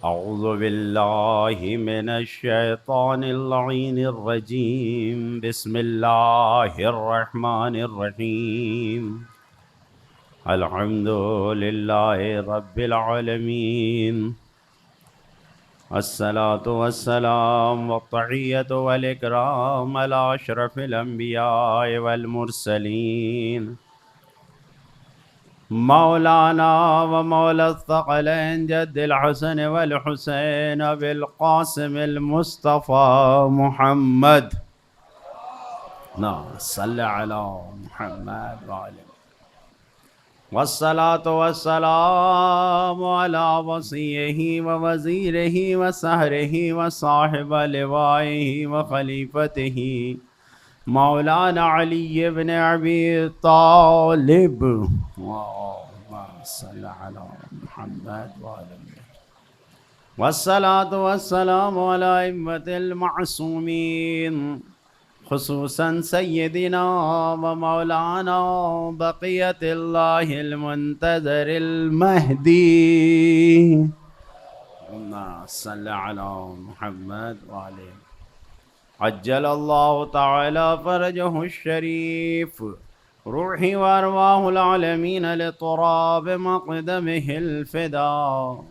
أعوذ بالله من الشيطان اللعين الرجيم. بسم الله الرحمن الرحيم. الحمد لله رب العالمين. الصلاة والسلام والتحية والإكرام على أشرف الأنبياء والمرسلين مولانا ومولى الثقلين جد الحسن والحسين بالقاسم المصطفى محمد. صل على محمد وعلى والصلاة والسلام على وصيه ووزيره وسهره وصاحب لوائه وخليفته مولانا علي بن أبي طالب. اللهم صل على محمد وعلى والصلاة والسلام على أئمة المعصومين خصوصا سيدنا ومولانا بقية الله المنتظر المهدي. اللهم صل على محمد وعلى عجل الله تعالى فرجه الشريف روحي وأرواح العالمين لتراب مقدمه الفداء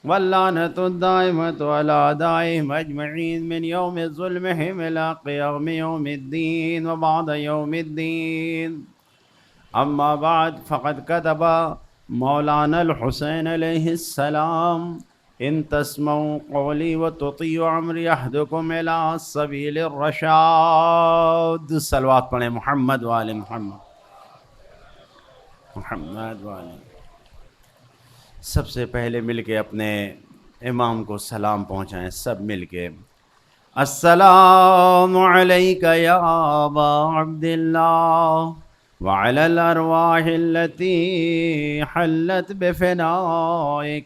واللعنة الدائمة على أعدائهم أجمعين من يوم ظلمهم إلى قيام يوم الدين وبعد يوم الدين. أما بعد فقد كتب مولانا الحسين عليه السلام إن تسمعوا قولي وتطيعوا أمري أحدكم إلى سبيل الرشاد. صلوات پڑھیں محمد وآل محمد محمد وآل. سب سے پہلے مل کے اپنے امام کو سلام پہنچائیں، سب مل کے. السلام علیک یا ابا عبداللہ وعلی الارواح التي حلت بفنائک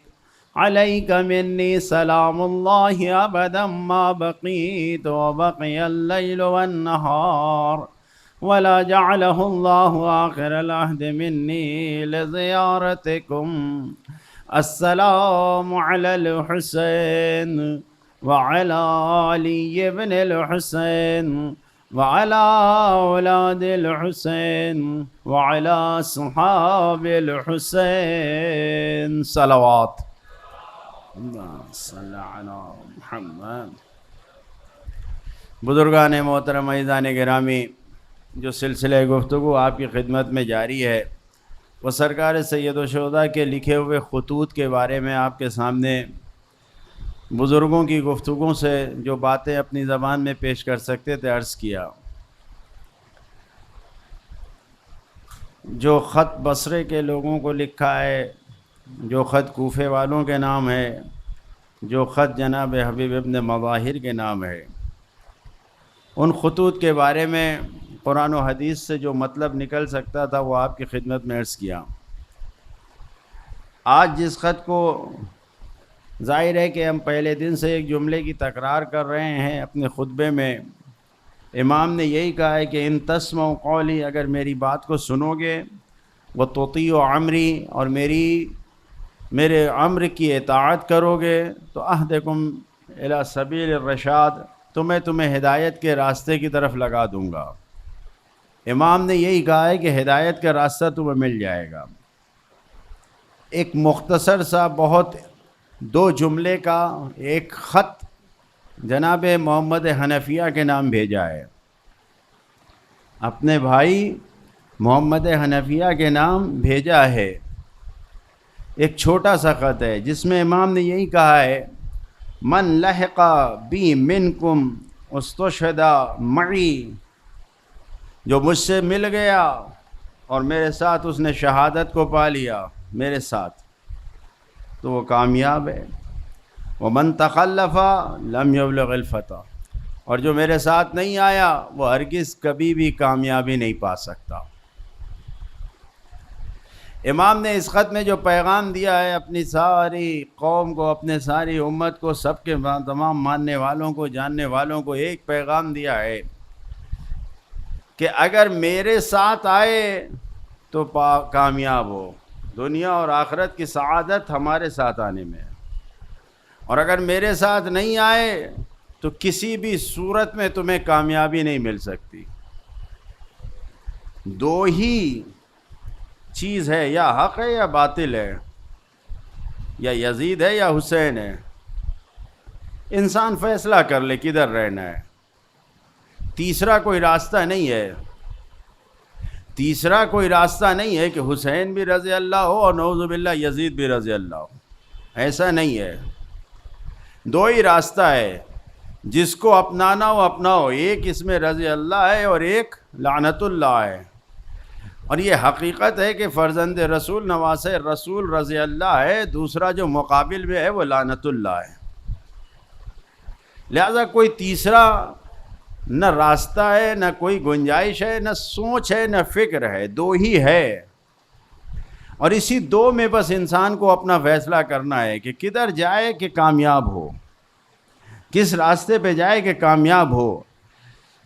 علیک منی سلام اللہ ابدا ما بقیت وبقی اللیل والنہار ولا جعله الله آخر العهد مني لزيارتكم. السلام على الحسين وعلى علي بن الحسين وعلى أولاد الحسين وعلى أصحاب الحسين. صلوات. اللهم صل على محمد. بزرگان محترم، عزیزان گرامی، جو سلسلہ گفتگو آپ کی خدمت میں جاری ہے وہ سرکار سید الشہداء کے لکھے ہوئے خطوط کے بارے میں آپ کے سامنے بزرگوں کی گفتگو سے جو باتیں اپنی زبان میں پیش کر سکتے تھے عرض کیا. جو خط بصرے کے لوگوں کو لکھا ہے، جو خط کوفے والوں کے نام ہے، جو خط جناب حبیب ابن مظاہر کے نام ہے، ان خطوط کے بارے میں قرآن و حدیث سے جو مطلب نکل سکتا تھا وہ آپ کی خدمت میں عرض کیا. آج جس خط کو ظاہر ہے کہ ہم پہلے دن سے ایک جملے کی تکرار کر رہے ہیں اپنے خطبے میں، امام نے یہی کہا ہے کہ ان تسمعوا قولی، اگر میری بات کو سنو گے، وتطیعوا امری، اور میرے امر کی اطاعت کرو گے، تو اہدکم الی سبیل الرشاد، تمہیں ہدایت کے راستے کی طرف لگا دوں گا. امام نے یہی کہا ہے کہ ہدایت کا راستہ تمہیں مل جائے گا. ایک مختصر سا بہت دو جملے کا ایک خط جناب محمد حنفیہ کے نام بھیجا ہے، اپنے بھائی محمد حنفیہ کے نام بھیجا ہے. ایک چھوٹا سا خط ہے جس میں امام نے یہی کہا ہے من لحق بی منکم استشہد معی، جو مجھ سے مل گیا اور میرے ساتھ اس نے شہادت کو پا لیا میرے ساتھ، تو وہ کامیاب ہے. ومن تخلف لم یبلغ الفتح، اور جو میرے ساتھ نہیں آیا وہ ہرگز کبھی بھی کامیابی نہیں پا سکتا. امام نے اس خط میں جو پیغام دیا ہے اپنی ساری قوم کو، اپنے ساری امت کو، سب کے تمام ماننے والوں کو، جاننے والوں کو ایک پیغام دیا ہے کہ اگر میرے ساتھ آئے تو کامیاب ہو. دنیا اور آخرت کی سعادت ہمارے ساتھ آنے میں ہے. اور اگر میرے ساتھ نہیں آئے تو کسی بھی صورت میں تمہیں کامیابی نہیں مل سکتی. دو ہی چیز ہے، یا حق ہے یا باطل ہے، یا یزید ہے یا حسین ہے. انسان فیصلہ کر لے کدھر رہنا ہے. تیسرا کوئی راستہ نہیں ہے. تیسرا کوئی راستہ نہیں ہے کہ حسین بھی رضی اللہ ہو اور نعوذ باللہ یزید بھی رضی اللہ ہو. ایسا نہیں ہے. دو ہی راستہ ہے، جس کو اپنانا ہو اپناؤ. ایک اس میں رضی اللہ ہے اور ایک لعنت اللہ ہے. اور یہ حقیقت ہے کہ فرزند رسول نواسہ رسول رضی اللہ ہے، دوسرا جو مقابل میں ہے وہ لعنت اللہ ہے. لہذا کوئی تیسرا نہ راستہ ہے، نہ کوئی گنجائش ہے، نہ سوچ ہے، نہ فکر ہے. دو ہی ہے، اور اسی دو میں بس انسان کو اپنا فیصلہ کرنا ہے کہ کدھر جائے کہ کامیاب ہو، کس راستے پہ جائے کہ کامیاب ہو.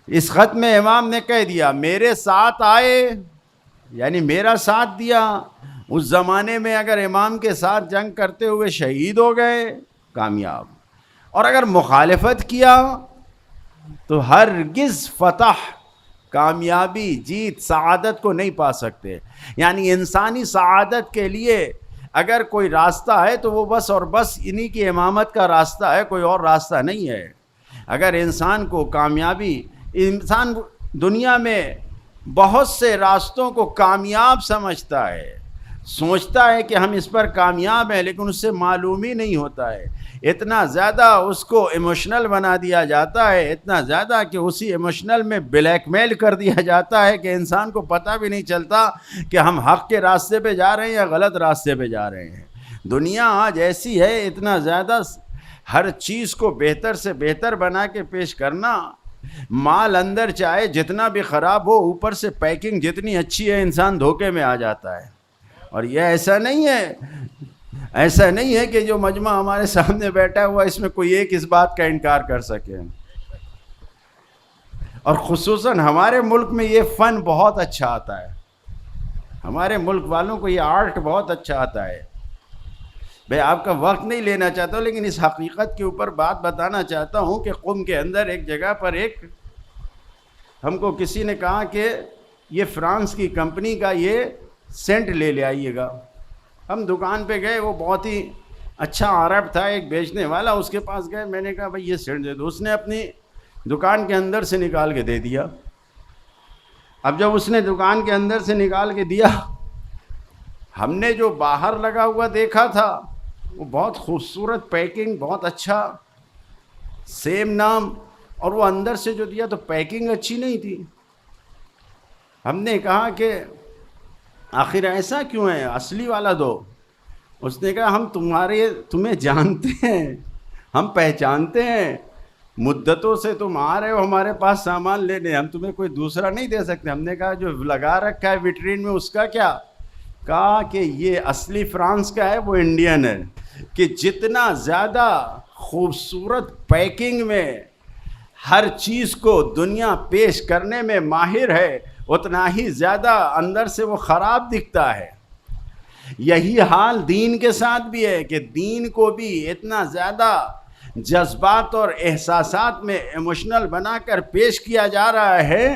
اس خط میں امام نے کہہ دیا میرے ساتھ آئے، یعنی میرا ساتھ دیا. اس زمانے میں اگر امام کے ساتھ جنگ کرتے ہوئے شہید ہو گئے کامیاب، اور اگر مخالفت کیا تو ہرگز فتح، کامیابی، جیت، سعادت کو نہیں پا سکتے. یعنی انسانی سعادت کے لیے اگر کوئی راستہ ہے تو وہ بس اور بس انہی کی امامت کا راستہ ہے، کوئی اور راستہ نہیں ہے. اگر انسان کو کامیابی، انسان دنیا میں بہت سے راستوں کو کامیاب سمجھتا ہے، سوچتا ہے کہ ہم اس پر کامیاب ہیں، لیکن اس سے معلوم ہی نہیں ہوتا ہے. اتنا زیادہ اس کو ایموشنل بنا دیا جاتا ہے، اتنا زیادہ کہ اسی ایموشنل میں بلیک میل کر دیا جاتا ہے کہ انسان کو پتہ بھی نہیں چلتا کہ ہم حق کے راستے پہ جا رہے ہیں یا غلط راستے پہ جا رہے ہیں. دنیا آج ایسی ہے، اتنا زیادہ ہر چیز کو بہتر سے بہتر بنا کے پیش کرنا. مال اندر چاہے جتنا بھی خراب ہو، اوپر سے پیکنگ جتنی اچھی ہے انسان دھوکے میں آ جاتا ہے. اور یہ ایسا نہیں ہے، ایسا نہیں ہے کہ جو مجمع ہمارے سامنے بیٹھا ہوا اس میں کوئی ایک اس بات کا انکار کر سکے. اور خصوصاً ہمارے ملک میں یہ فن بہت اچھا آتا ہے، ہمارے ملک والوں کو یہ آرٹ بہت اچھا آتا ہے. میں آپ کا وقت نہیں لینا چاہتا ہوں، لیکن اس حقیقت کے اوپر بات بتانا چاہتا ہوں کہ قم کے اندر ایک جگہ پر ہم کو کسی نے کہا کہ یہ فرانس کی کمپنی کا یہ سینٹ لے آئیے گا. ہم دکان پہ گئے، وہ بہت ہی اچھا عرب تھا ایک بیچنے والا، اس کے پاس گئے. میں نے کہا بھائی یہ سینٹ دے دو. اس نے اپنی دکان کے اندر سے نکال کے دے دیا. اب جب اس نے دکان کے اندر سے نکال کے دیا، ہم نے جو باہر لگا ہوا دیکھا تھا وہ بہت خوبصورت پیکنگ، بہت اچھا، سیم نام، اور وہ اندر سے جو دیا تو پیکنگ اچھی نہیں تھی. ہم نے کہا کہ آخر ایسا کیوں ہے، اصلی والا دو. اس نے کہا ہم تمہیں جانتے ہیں، ہم پہچانتے ہیں، مدتوں سے تم آ رہے ہو ہمارے پاس سامان لینے، ہم تمہیں کوئی دوسرا نہیں دے سکتے. ہم نے کہا جو لگا رکھا ہے وٹرین میں اس کا کیا؟ کہا کہ یہ اصلی فرانس کا ہے، وہ انڈین ہے. کہ جتنا زیادہ خوبصورت پیکنگ میں ہر چیز کو دنیا پیش کرنے میں ماہر ہے، اتنا ہی زیادہ اندر سے وہ خراب دکھتا ہے. یہی حال دین کے ساتھ بھی ہے کہ دین کو بھی اتنا زیادہ جذبات اور احساسات میں ایموشنل بنا کر پیش کیا جا رہا ہے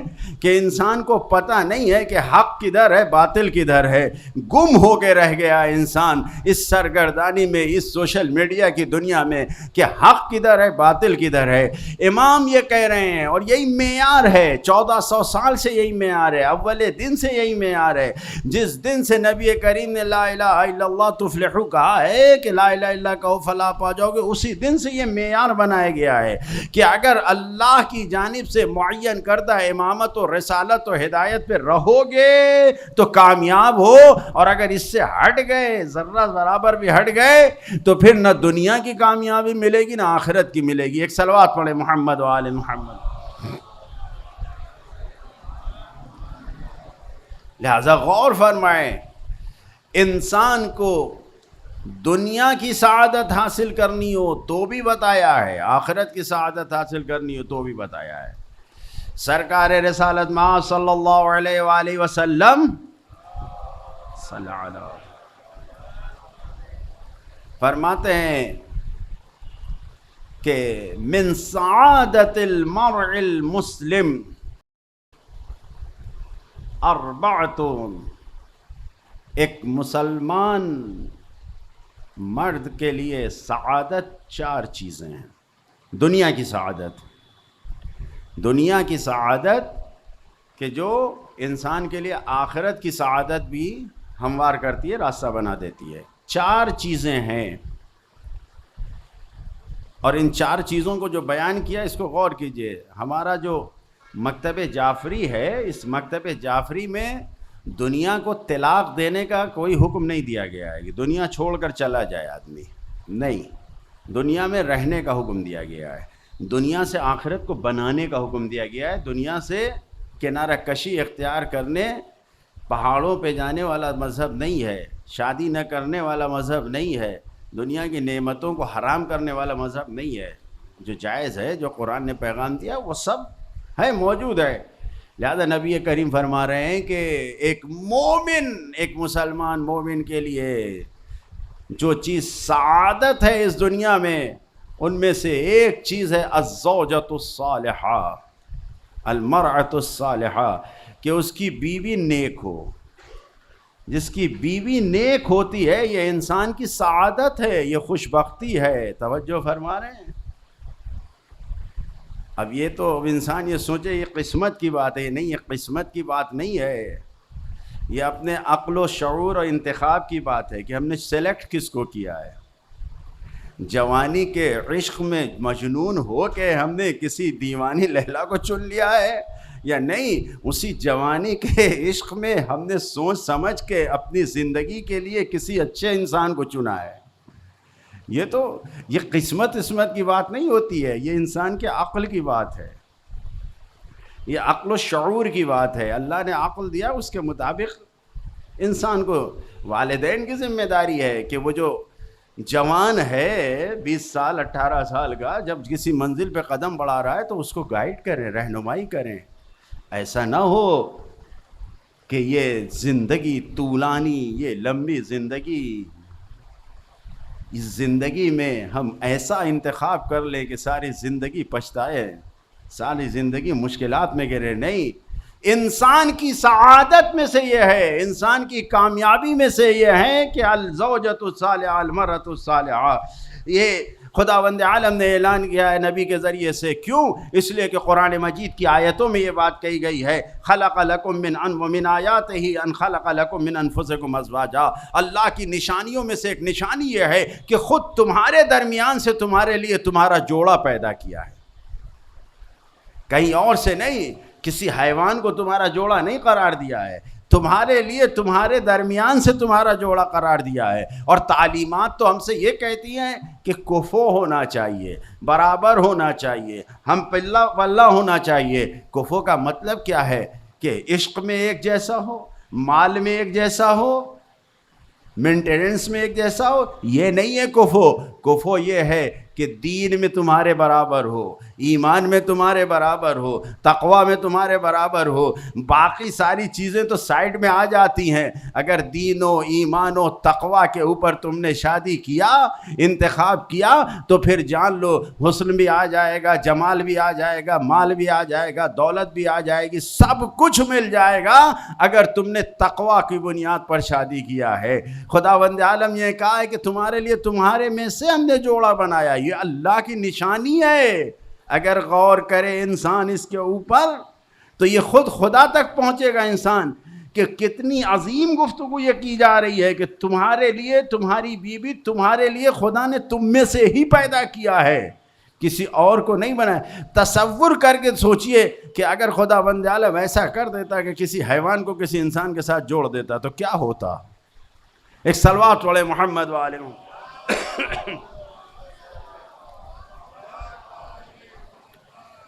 کہ انسان کو پتہ نہیں ہے کہ حق کدھر ہے، باطل کدھر ہے. گم ہو کے رہ گیا انسان اس سرگردانی میں، اس سوشل میڈیا کی دنیا میں، کہ حق کدھر ہے، باطل کدھر ہے. امام یہ کہہ رہے ہیں، اور یہی معیار ہے، 1400 سال سے یہی معیار ہے، اول دن سے یہی معیار ہے. جس دن سے نبی کریم نے لا الہ الا اللہ تفلحو کہا ہے کہ لا الہ الا کہو فلاح پا جاؤ گے، اسی دن سے یہ معیار بنایا گیا ہے کہ اگر اللہ کی جانب سے معین کردہ امامت و رسالت و ہدایت پہ رہو گے تو کامیاب ہو، اور اگر اس سے ہٹ گئے، ذرہ برابر بھی ہٹ گئے، تو پھر نہ دنیا کی کامیابی ملے گی نہ آخرت کی ملے گی. ایک صلوات پڑھیں محمد و آل محمد. لہذا غور فرمائیں، انسان کو دنیا کی سعادت حاصل کرنی ہو تو بھی بتایا ہے، آخرت کی سعادت حاصل کرنی ہو تو بھی بتایا ہے. سرکار رسالت ماں صلی اللہ علیہ وآلہ وسلم صلی اللہ فرماتے ہیں کہ من سعادت المرء المسلم اربعۃ، ایک مسلمان مرد کے لیے سعادت 4 چیزیں ہیں. دنیا کی سعادت، دنیا کی سعادت کہ جو انسان کے لیے آخرت کی سعادت بھی ہموار کرتی ہے، راستہ بنا دیتی ہے. 4 چیزیں ہیں، اور ان 4 چیزوں کو جو بیان کیا اس کو غور کیجئے. ہمارا جو مکتب جعفری ہے، اس مکتب جعفری میں دنیا کو طلاق دینے کا کوئی حکم نہیں دیا گیا ہے کہ دنیا چھوڑ کر چلا جائے آدمی، نہیں. دنیا میں رہنے کا حکم دیا گیا ہے، دنیا سے آخرت کو بنانے کا حکم دیا گیا ہے. دنیا سے کنارہ کشی اختیار کرنے، پہاڑوں پہ جانے والا مذہب نہیں ہے، شادی نہ کرنے والا مذہب نہیں ہے، دنیا کی نعمتوں کو حرام کرنے والا مذہب نہیں ہے. جو جائز ہے، جو قرآن نے پیغام دیا وہ سب ہے، موجود ہے. لہذا نبی کریم فرما رہے ہیں کہ ایک مومن، ایک مسلمان مومن کے لیے جو چیز سعادت ہے اس دنیا میں، ان میں سے ایک چیز ہے الزوجۃ الصالحہ، المرأۃ الصالحہ، کہ اس کی بیوی نیک ہو. جس کی بیوی نیک ہوتی ہے یہ انسان کی سعادت ہے، یہ خوش بختی ہے. توجہ فرما رہے ہیں. اب یہ تو انسان یہ سوچے یہ قسمت کی بات ہے، نہیں، یہ قسمت کی بات نہیں ہے، یہ اپنے عقل و شعور اور انتخاب کی بات ہے کہ ہم نے سلیکٹ کس کو کیا ہے. جوانی کے عشق میں مجنون ہو کے ہم نے کسی دیوانی لیلا کو چن لیا ہے، یا نہیں اسی جوانی کے عشق میں ہم نے سوچ سمجھ کے اپنی زندگی کے لیے کسی اچھے انسان کو چنا ہے. یہ قسمت کی بات نہیں ہوتی ہے، یہ انسان کے عقل کی بات ہے، یہ عقل و شعور کی بات ہے. اللہ نے عقل دیا، اس کے مطابق انسان کو. والدین کی ذمہ داری ہے کہ وہ جو جوان ہے 20 سال 18 سال کا، جب کسی منزل پہ قدم بڑھا رہا ہے تو اس کو گائیڈ کریں، رہنمائی کریں. ایسا نہ ہو کہ یہ زندگی طولانی، یہ لمبی زندگی، اس زندگی میں ہم ایسا انتخاب کر لیں کہ ساری زندگی پچھتائے، ساری زندگی مشکلات میں گرے. نہیں، انسان کی سعادت میں سے یہ ہے، انسان کی کامیابی میں سے یہ ہے کہ الزوجۃ الصالحہ المرأۃ الصالحہ. یہ خداوند عالم نے اعلان کیا ہے نبی کے ذریعے سے. کیوں؟ اس لیے کہ قرآن مجید کی آیتوں میں یہ بات کہی گئی ہے، خلق لکم من آیاتہ ان خلق لکم من انفسکم ازواجا. اللہ کی نشانیوں میں سے ایک نشانی یہ ہے کہ خود تمہارے درمیان سے تمہارے لیے تمہارا جوڑا پیدا کیا ہے، کہیں اور سے نہیں. کسی حیوان کو تمہارا جوڑا نہیں قرار دیا ہے، تمہارے لیے تمہارے درمیان سے تمہارا جوڑا قرار دیا ہے. اور تعلیمات تو ہم سے یہ کہتی ہیں کہ کفو ہونا چاہیے، برابر ہونا چاہیے، ہم پلہ پلہ ہونا چاہیے. کفو کا مطلب کیا ہے؟ کہ عشق میں ایک جیسا ہو، مال میں ایک جیسا ہو، مینٹیننس میں ایک جیسا ہو. یہ نہیں ہے کفو. کفو یہ ہے کہ دین میں تمہارے برابر ہو، ایمان میں تمہارے برابر ہو، تقوی میں تمہارے برابر ہو. باقی ساری چیزیں تو سائڈ میں آ جاتی ہیں. اگر دین و ایمان و تقوی کے اوپر تم نے شادی کیا، انتخاب کیا، تو پھر جان لو حسن بھی آ جائے گا، جمال بھی آ جائے گا، مال بھی آ جائے گا، دولت بھی آ جائے گی، سب کچھ مل جائے گا اگر تم نے تقوی کی بنیاد پر شادی کیا ہے. خداوند عالم یہ کہا ہے کہ تمہارے لیے تمہارے میں سے ہم نے جوڑا بنایا. یہ اللہ کی نشانی ہے. اگر غور کرے انسان اس کے اوپر تو یہ خود خدا تک پہنچے گا انسان کہ کتنی عظیم گفتگو یہ کی جا رہی ہے کہ تمہارے لیے تمہاری بیوی، تمہارے لیے خدا نے تم میں سے ہی پیدا کیا ہے، کسی اور کو نہیں بنایا. تصور کر کے سوچئے کہ اگر خدا بند عالم ایسا کر دیتا کہ کسی حیوان کو کسی انسان کے ساتھ جوڑ دیتا تو کیا ہوتا. ایک صلوات پڑھے محمد والے.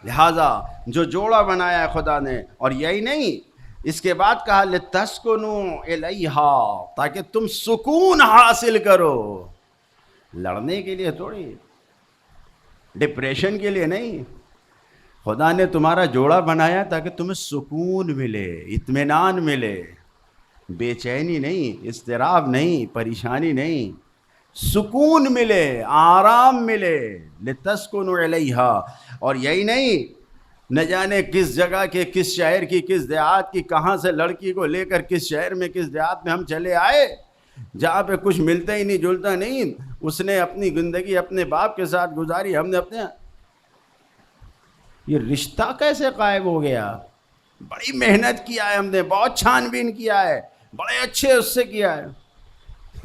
لہذا جو جوڑا بنایا ہے خدا نے، اور یہی نہیں، اس کے بعد کہا لِتَسْكُنُوا إِلَيْهَا، تاکہ تم سکون حاصل کرو. لڑنے کے لیے تھوڑی، ڈپریشن کے لیے نہیں. خدا نے تمہارا جوڑا بنایا تاکہ تمہیں سکون ملے، اطمینان ملے، بے چینی نہیں، اضطراب نہیں، پریشانی نہیں. سکون ملے، آرام ملے، لتسکنوا علیہا. اور یہی نہیں، نہ جانے کس جگہ کے، کس شہر کی، کس دیہات کی، کہاں سے لڑکی کو لے کر کس شہر میں، کس دیہات میں ہم چلے آئے جہاں پہ کچھ ملتا ہی نہیں جلتا نہیں. اس نے اپنی زندگی اپنے باپ کے ساتھ گزاری، ہم نے اپنے. یہ رشتہ کیسے غائب ہو گیا؟ بڑی محنت کیا ہے ہم نے، بہت چھان بین کیا ہے، بڑے اچھے اس سے کیا ہے.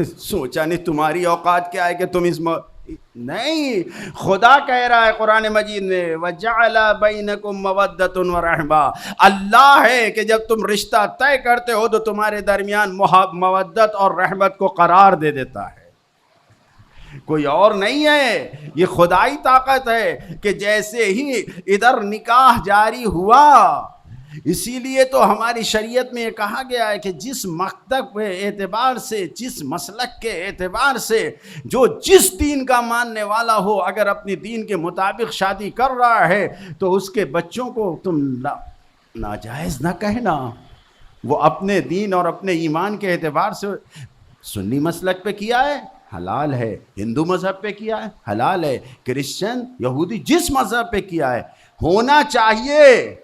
سوچا نہیں تمہاری اوقات کیا ہے کہ تم اس نہیں. خدا کہہ رہا ہے قرآن مجید میں وَجَعَلَ بَيْنَكُمْ مَوَدَّةٌ وَرَحْمَةٌ. اللہ ہے کہ جب تم رشتہ طے کرتے ہو تو تمہارے درمیان مودت اور رحمت کو قرار دے دیتا ہے. کوئی اور نہیں ہے، یہ خدائی طاقت ہے کہ جیسے ہی ادھر نکاح جاری ہوا، اسی لیے تو ہماری شریعت میں یہ کہا گیا ہے کہ جس مکتب کے اعتبار سے، جس مسلک کے اعتبار سے جو جس دین کا ماننے والا ہو، اگر اپنی دین کے مطابق شادی کر رہا ہے تو اس کے بچوں کو تم ناجائز نہ کہنا. وہ اپنے دین اور اپنے ایمان کے اعتبار سے سنی مسلک پہ کیا ہے حلال ہے، ہندو مذہب پہ کیا ہے حلال ہے، کرسچن یہودی جس مذہب پہ کیا ہے ہونا چاہیے.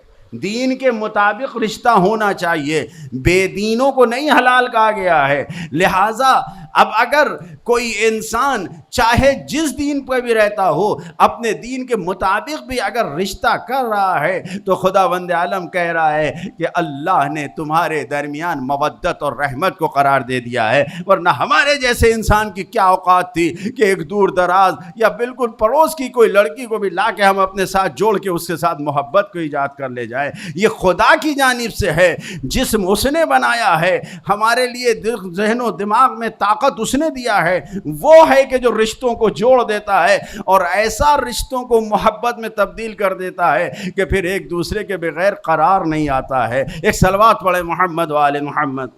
دین کے مطابق رشتہ ہونا چاہیے، بے دینوں کو نہیں حلال کہا گیا ہے. لہٰذا اب اگر کوئی انسان چاہے جس دین پہ بھی رہتا ہو، اپنے دین کے مطابق بھی اگر رشتہ کر رہا ہے تو خداوند عالم کہہ رہا ہے کہ اللہ نے تمہارے درمیان مودت اور رحمت کو قرار دے دیا ہے. ورنہ ہمارے جیسے انسان کی کیا اوقات تھی کہ ایک دور دراز یا بالکل پڑوس کی کوئی لڑکی کو بھی لا کے ہم اپنے ساتھ جوڑ کے اس کے ساتھ محبت کو ایجاد کر لے جائے. یہ خدا کی جانب سے ہے، جسم اس نے بنایا ہے، ہمارے لیے ذہن و دماغ میں طاقت اس نے دیا ہے. وہ ہے کہ جو رشتوں کو جوڑ دیتا ہے اور ایسا رشتوں کو محبت میں تبدیل کر دیتا ہے کہ پھر ایک دوسرے کے بغیر قرار نہیں آتا ہے. ایک صلوات پڑھے محمد و آل محمد.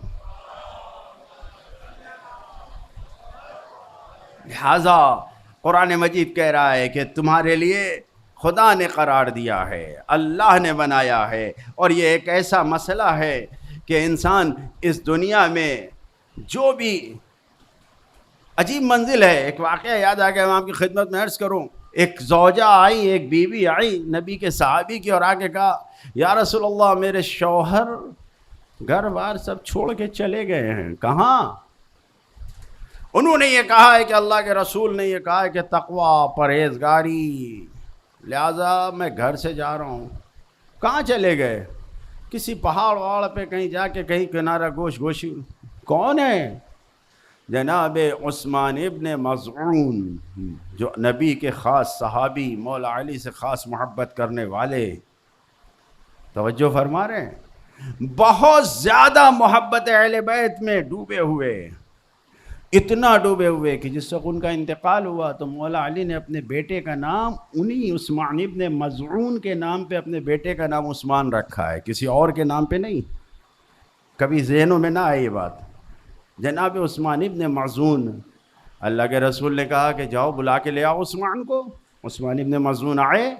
لہذا قرآن مجید کہہ رہا ہے کہ تمہارے لیے خدا نے قرار دیا ہے، اللہ نے بنایا ہے. اور یہ ایک ایسا مسئلہ ہے کہ انسان اس دنیا میں جو بھی عجیب منزل ہے. ایک واقعہ یاد آ گیا، میں آپ کی خدمت میں عرض کروں. ایک زوجہ آئی، ایک بیوی آئی نبی کے صحابی کی، اور آ کے کہا یا رسول اللہ میرے شوہر گھر بار سب چھوڑ کے چلے گئے ہیں. کہاں؟ انہوں نے یہ کہا ہے کہ اللہ کے رسول نے یہ کہا ہے کہ تقوی، پرہیزگاری، لہٰذا میں گھر سے جا رہا ہوں. کہاں چلے گئے؟ کسی پہاڑ وہاڑ پہ کہیں جا کے کہیں کنارہ گوشی. کون ہے؟ جناب عثمان ابن مظعون، جو نبی کے خاص صحابی، مولا علی سے خاص محبت کرنے والے. توجہ فرما رہے ہیں؟ بہت زیادہ محبت اہل بیت میں ڈوبے ہوئے، اتنا ڈوبے ہوئے کہ جس وقت ان کا انتقال ہوا تو مولا علی نے اپنے بیٹے کا نام انہی عثمان ابن مظعون کے نام پہ اپنے بیٹے کا نام عثمان رکھا ہے، کسی اور کے نام پہ نہیں. کبھی ذہنوں میں نہ آئے یہ بات. جناب عثمان ابن مظعون، اللہ کے رسول نے کہا کہ جاؤ بلا کے لے آؤ عثمان کو. عثمان ابن مظعون آئے.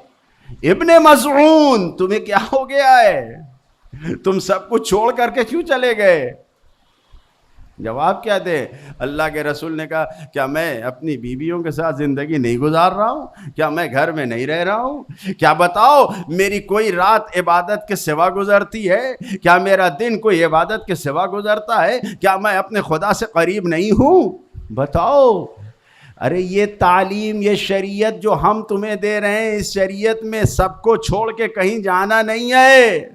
ابن مظعون تمہیں کیا ہو گیا ہے؟ تم سب کچھ چھوڑ کر کے کیوں چلے گئے؟ جواب کیا دے؟ اللہ کے رسول نے کہا کیا میں اپنی بیویوں کے ساتھ زندگی نہیں گزار رہا ہوں؟ کیا میں گھر میں نہیں رہ رہا ہوں؟ کیا بتاؤ میری کوئی رات عبادت کے سوا گزرتی ہے؟ کیا میرا دن کوئی عبادت کے سوا گزرتا ہے؟ کیا میں اپنے خدا سے قریب نہیں ہوں؟ بتاؤ. ارے یہ تعلیم، یہ شریعت جو ہم تمہیں دے رہے ہیں، اس شریعت میں سب کو چھوڑ کے کہیں جانا نہیں ہے.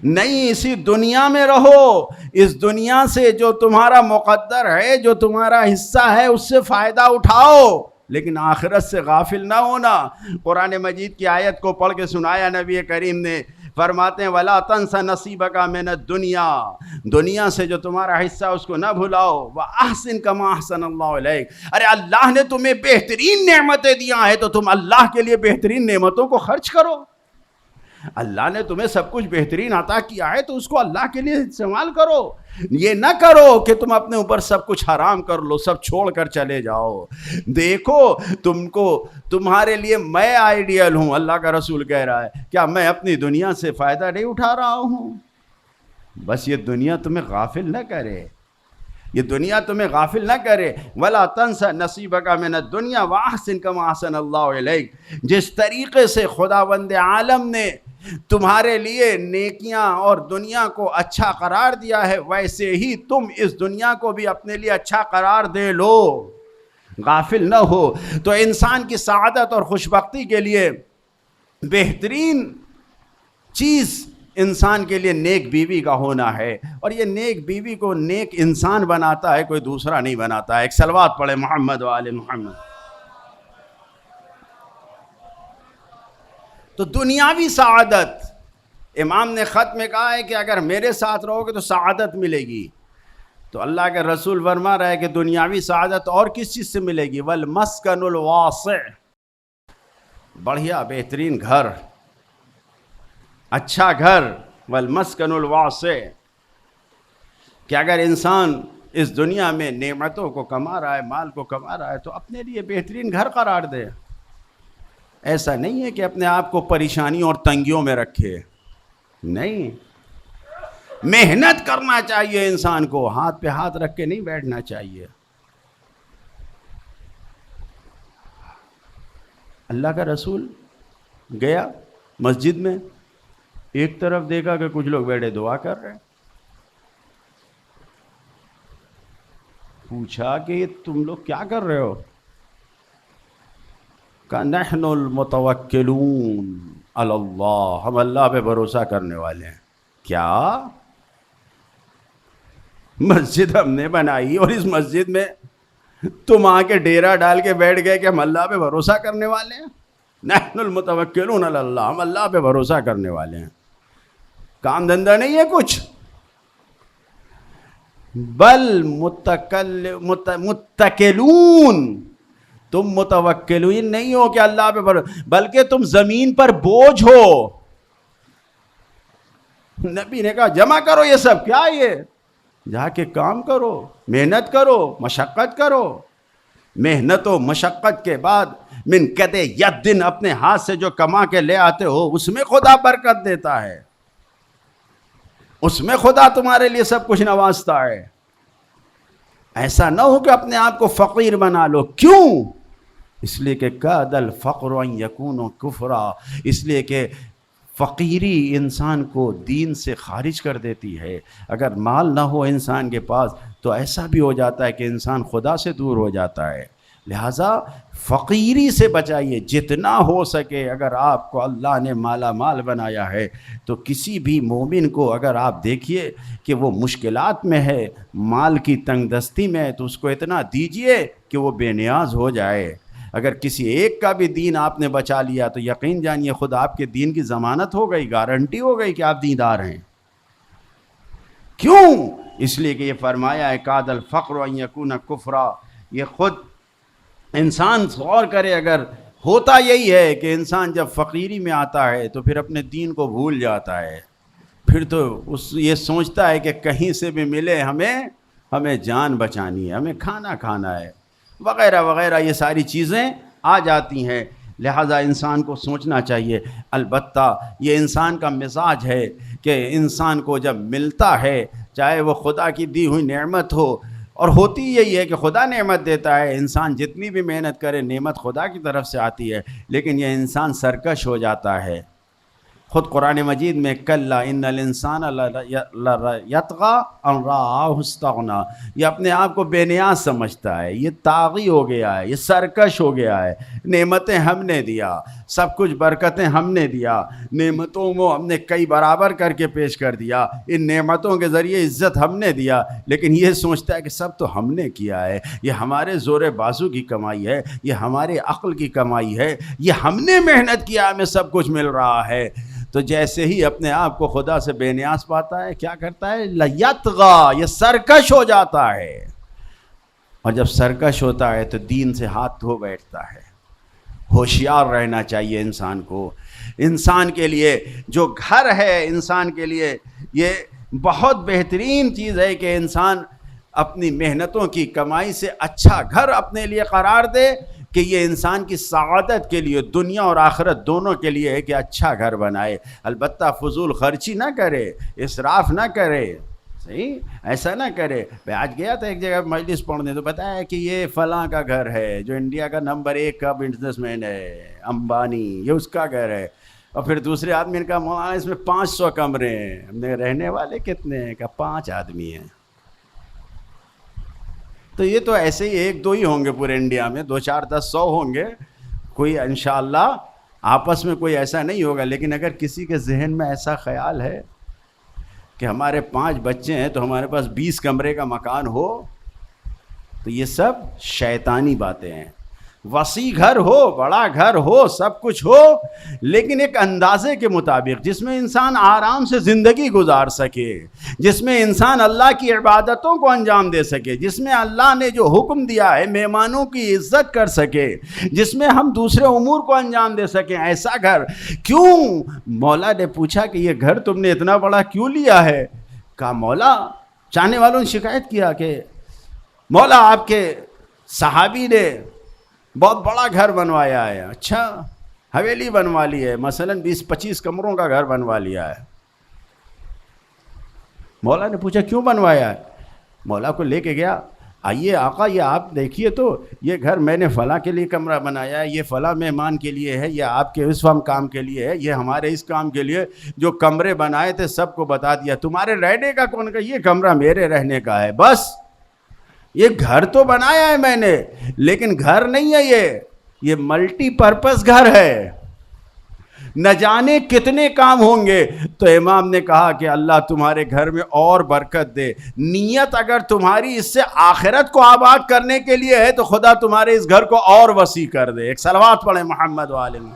نہیں، اسی دنیا میں رہو. اس دنیا سے جو تمہارا مقدر ہے، جو تمہارا حصہ ہے، اس سے فائدہ اٹھاؤ، لیکن آخرت سے غافل نہ ہونا. قرآن مجید کی آیت کو پڑھ کے سنایا نبی کریم نے. فرماتے ہیں وَلَا تَنْسَ نَصِيبَكَ مِنَ الدُّنْيَا، دنیا سے جو تمہارا حصہ اس کو نہ بھلاؤ. وَأَحْسِنْ كَمَا أَحْسَنَ اللَّهُ إِلَيْكَ، ارے اللہ نے تمہیں بہترین نعمتیں دیا ہیں تو تم اللہ کے لیے بہترین نعمتوں کو خرچ کرو. اللہ نے تمہیں سب کچھ بہترین عطا کیا ہے تو اس کو اللہ کے لیے استعمال کرو. یہ نہ کرو کہ تم اپنے اوپر سب کچھ حرام کر لو، سب چھوڑ کر چلے جاؤ. دیکھو تمہارے لیے میں آئیڈیل ہوں. اللہ کا رسول کہہ رہا ہے کیا میں اپنی دنیا سے فائدہ نہیں اٹھا رہا ہوں؟ بس یہ دنیا تمہیں غافل نہ کرے. یہ دنیا تمہیں غافل نہ کرے. وَلَا تَنْسَ نَصِيبَكَ مِنَ الدُّنْيَا وَأَحْسِنْ كَمَا أَحْسَنَ اللَّهُ إِلَيْكَ. جس طریقے سے خداوند عالم نے تمہارے لیے نیکیاں اور دنیا کو اچھا قرار دیا ہے، ویسے ہی تم اس دنیا کو بھی اپنے لیے اچھا قرار دے لو، غافل نہ ہو. تو انسان کی سعادت اور خوشبختی کے لیے بہترین چیز انسان کے لیے نیک بیوی کا ہونا ہے، اور یہ نیک بیوی کو نیک انسان بناتا ہے، کوئی دوسرا نہیں بناتا ہے. ایک صلوات پڑھے محمد و آل محمد. تو دنیاوی سعادت، امام نے خط میں کہا ہے کہ اگر میرے ساتھ رہو گے تو سعادت ملے گی. تو اللہ کے رسول فرما رہا ہے کہ دنیاوی سعادت اور کس چیز سے ملے گی؟ والمسکن الواسع، بڑھیا بہترین گھر، اچھا گھر. والمسکن الواسع، کہ اگر انسان اس دنیا میں نعمتوں کو کما رہا ہے، مال کو کما رہا ہے، تو اپنے لیے بہترین گھر قرار دے. ایسا نہیں ہے کہ اپنے آپ کو پریشانیوں اور تنگیوں میں رکھے، نہیں، محنت کرنا چاہیے انسان کو، ہاتھ پہ ہاتھ رکھ کے نہیں بیٹھنا چاہیے. اللہ کا رسول گیا مسجد میں، ایک طرف دیکھا کہ کچھ لوگ بیٹھے دعا کر رہے ہیں. پوچھا کہ یہ تم لوگ کیا کر رہے ہو؟ کہ نحن المتوکلون علی اللہ، ہم اللہ پہ بھروسہ کرنے والے ہیں. کیا مسجد ہم نے بنائی اور اس مسجد میں تم آ کے ڈیرا ڈال کے بیٹھ گئے کہ ہم اللہ پہ بھروسہ کرنے والے ہیں؟ نحن المتوکلون علی اللہ، ہم اللہ پہ بھروسہ کرنے والے ہیں. کام دھندہ نہیں ہے کچھ، بل متکلون، تم متوکلین نہیں ہو کہ اللہ پہ بھروسہ، بلکہ تم زمین پر بوجھ ہو. نبی نے کہا جمع کرو یہ سب، کیا یہ جا کے کام کرو، محنت کرو، مشقت کرو. محنت و مشقت کے بعد من قد ید، اپنے ہاتھ سے جو کما کے لے آتے ہو اس میں خدا برکت دیتا ہے، اس میں خدا تمہارے لیے سب کچھ نوازتا ہے. ایسا نہ ہو کہ اپنے آپ کو فقیر بنا لو. کیوں؟ اس لیے کہ کاد الفقر ان یکون کفرا، اس لیے کہ فقیری انسان کو دین سے خارج کر دیتی ہے. اگر مال نہ ہو انسان کے پاس تو ایسا بھی ہو جاتا ہے کہ انسان خدا سے دور ہو جاتا ہے. لہٰذا فقیری سے بچائیے جتنا ہو سکے. اگر آپ کو اللہ نے مالا مال بنایا ہے تو کسی بھی مومن کو اگر آپ دیکھیے کہ وہ مشکلات میں ہے، مال کی تنگ دستی میں ہے، تو اس کو اتنا دیجئے کہ وہ بے نیاز ہو جائے. اگر کسی ایک کا بھی دین آپ نے بچا لیا تو یقین جانیے خود آپ کے دین کی ضمانت ہو گئی، گارنٹی ہو گئی کہ آپ دیندار ہیں. کیوں؟ اس لیے کہ یہ فرمایا ہے کاد الفقر ان یکون کفرا. یہ خود انسان غور کرے، اگر ہوتا یہی ہے کہ انسان جب فقیری میں آتا ہے تو پھر اپنے دین کو بھول جاتا ہے، پھر تو یہ سوچتا ہے کہ کہیں سے بھی ملے ہمیں جان بچانی ہے، ہمیں کھانا کھانا ہے، وغیرہ وغیرہ، یہ ساری چیزیں آ جاتی ہیں. لہٰذا انسان کو سوچنا چاہیے. البتہ یہ انسان کا مزاج ہے کہ انسان کو جب ملتا ہے، چاہے وہ خدا کی دی ہوئی نعمت ہو، اور ہوتی یہی ہے کہ خدا نعمت دیتا ہے، انسان جتنی بھی محنت کرے نعمت خدا کی طرف سے آتی ہے، لیکن یہ انسان سرکش ہو جاتا ہے. خود قرآن مجید میں کلا ان الانسان لیطغی ان رآہ استغنی، یہ اپنے آپ کو بے نیاز سمجھتا ہے، یہ طاغی ہو گیا ہے، یہ سرکش ہو گیا ہے. نعمتیں ہم نے دیا، سب کچھ برکتیں ہم نے دیا، نعمتوں کو ہم نے کئی برابر کر کے پیش کر دیا، ان نعمتوں کے ذریعے عزت ہم نے دیا، لیکن یہ سوچتا ہے کہ سب تو ہم نے کیا ہے، یہ ہمارے زور بازو کی کمائی ہے، یہ ہمارے عقل کی کمائی ہے، یہ ہم نے محنت کیا، ہمیں سب کچھ مل رہا ہے. تو جیسے ہی اپنے آپ کو خدا سے بے نیاز پاتا ہے، کیا کرتا ہے؟ لیطغی، یہ سرکش ہو جاتا ہے. اور جب سرکش ہوتا ہے تو دین سے ہاتھ دھو بیٹھتا ہے. ہوشیار رہنا چاہیے انسان کو. انسان کے لیے جو گھر ہے، انسان کے لیے یہ بہت بہترین چیز ہے کہ انسان اپنی محنتوں کی کمائی سے اچھا گھر اپنے لیے قرار دے، کہ یہ انسان کی سعادت کے لیے، دنیا اور آخرت دونوں کے لیے ہے کہ اچھا گھر بنائے. البتہ فضول خرچی نہ کرے، اسراف نہ کرے، صحیح، ایسا نہ کرے. میں آج گیا تھا ایک جگہ مجلس پڑھنے، تو بتایا کہ یہ فلاں کا گھر ہے جو انڈیا کا نمبر 1 کا بزنس مین ہے، امبانی، یہ اس کا گھر ہے. اور پھر دوسرے آدمی نے کہا مولانا اس میں 500 کمرے ہیں. ہم نے رہنے والے کتنے ہیں؟ کہا 5 آدمی ہیں. تو یہ تو ایسے ہی 1-2 ہی ہوں گے پورے انڈیا میں، 2-4-10-100 ہوں گے. کوئی انشاءاللہ آپس میں کوئی ایسا نہیں ہوگا. لیکن اگر کسی کے ذہن میں ایسا خیال ہے کہ ہمارے 5 بچے ہیں تو ہمارے پاس 20 کمرے کا مکان ہو، تو یہ سب شیطانی باتیں ہیں. وسیع گھر ہو، بڑا گھر ہو، سب کچھ ہو، لیکن ایک اندازے کے مطابق جس میں انسان آرام سے زندگی گزار سکے، جس میں انسان اللہ کی عبادتوں کو انجام دے سکے، جس میں اللہ نے جو حکم دیا ہے مہمانوں کی عزت کر سکے، جس میں ہم دوسرے امور کو انجام دے سکیں. ایسا گھر کیوں؟ مولا نے پوچھا کہ یہ گھر تم نے اتنا بڑا کیوں لیا ہے؟ کہا مولا، چاہنے والوں نے شکایت کیا کہ مولا آپ کے صحابی نے بہت بڑا گھر بنوایا ہے. اچھا، حویلی بنوا لی ہے، مثلا 20-25 کمروں کا گھر بنوا لیا ہے. مولا نے پوچھا کیوں بنوایا ہے؟ مولا کو لے کے گیا. آئیے آقا، یہ آپ دیکھیے تو یہ گھر میں نے فلاں کے لیے کمرہ بنایا ہے، یہ فلاں مہمان کے لیے ہے، یہ آپ کے اس کام کے لیے ہے، یہ ہمارے اس کام کے لیے. جو کمرے بنائے تھے سب کو بتا دیا. تمہارے رہنے کا کون کا؟ یہ کمرہ میرے رہنے کا ہے. بس یہ گھر تو بنایا ہے میں نے، لیکن گھر نہیں ہے، یہ ملٹی پرپز گھر ہے. نہ جانے کتنے کام ہوں گے. تو امام نے کہا کہ اللہ تمہارے گھر میں اور برکت دے. نیت اگر تمہاری اس سے آخرت کو آباد کرنے کے لیے ہے تو خدا تمہارے اس گھر کو اور وسیع کر دے. ایک صلوات پڑھیں محمد والے میں.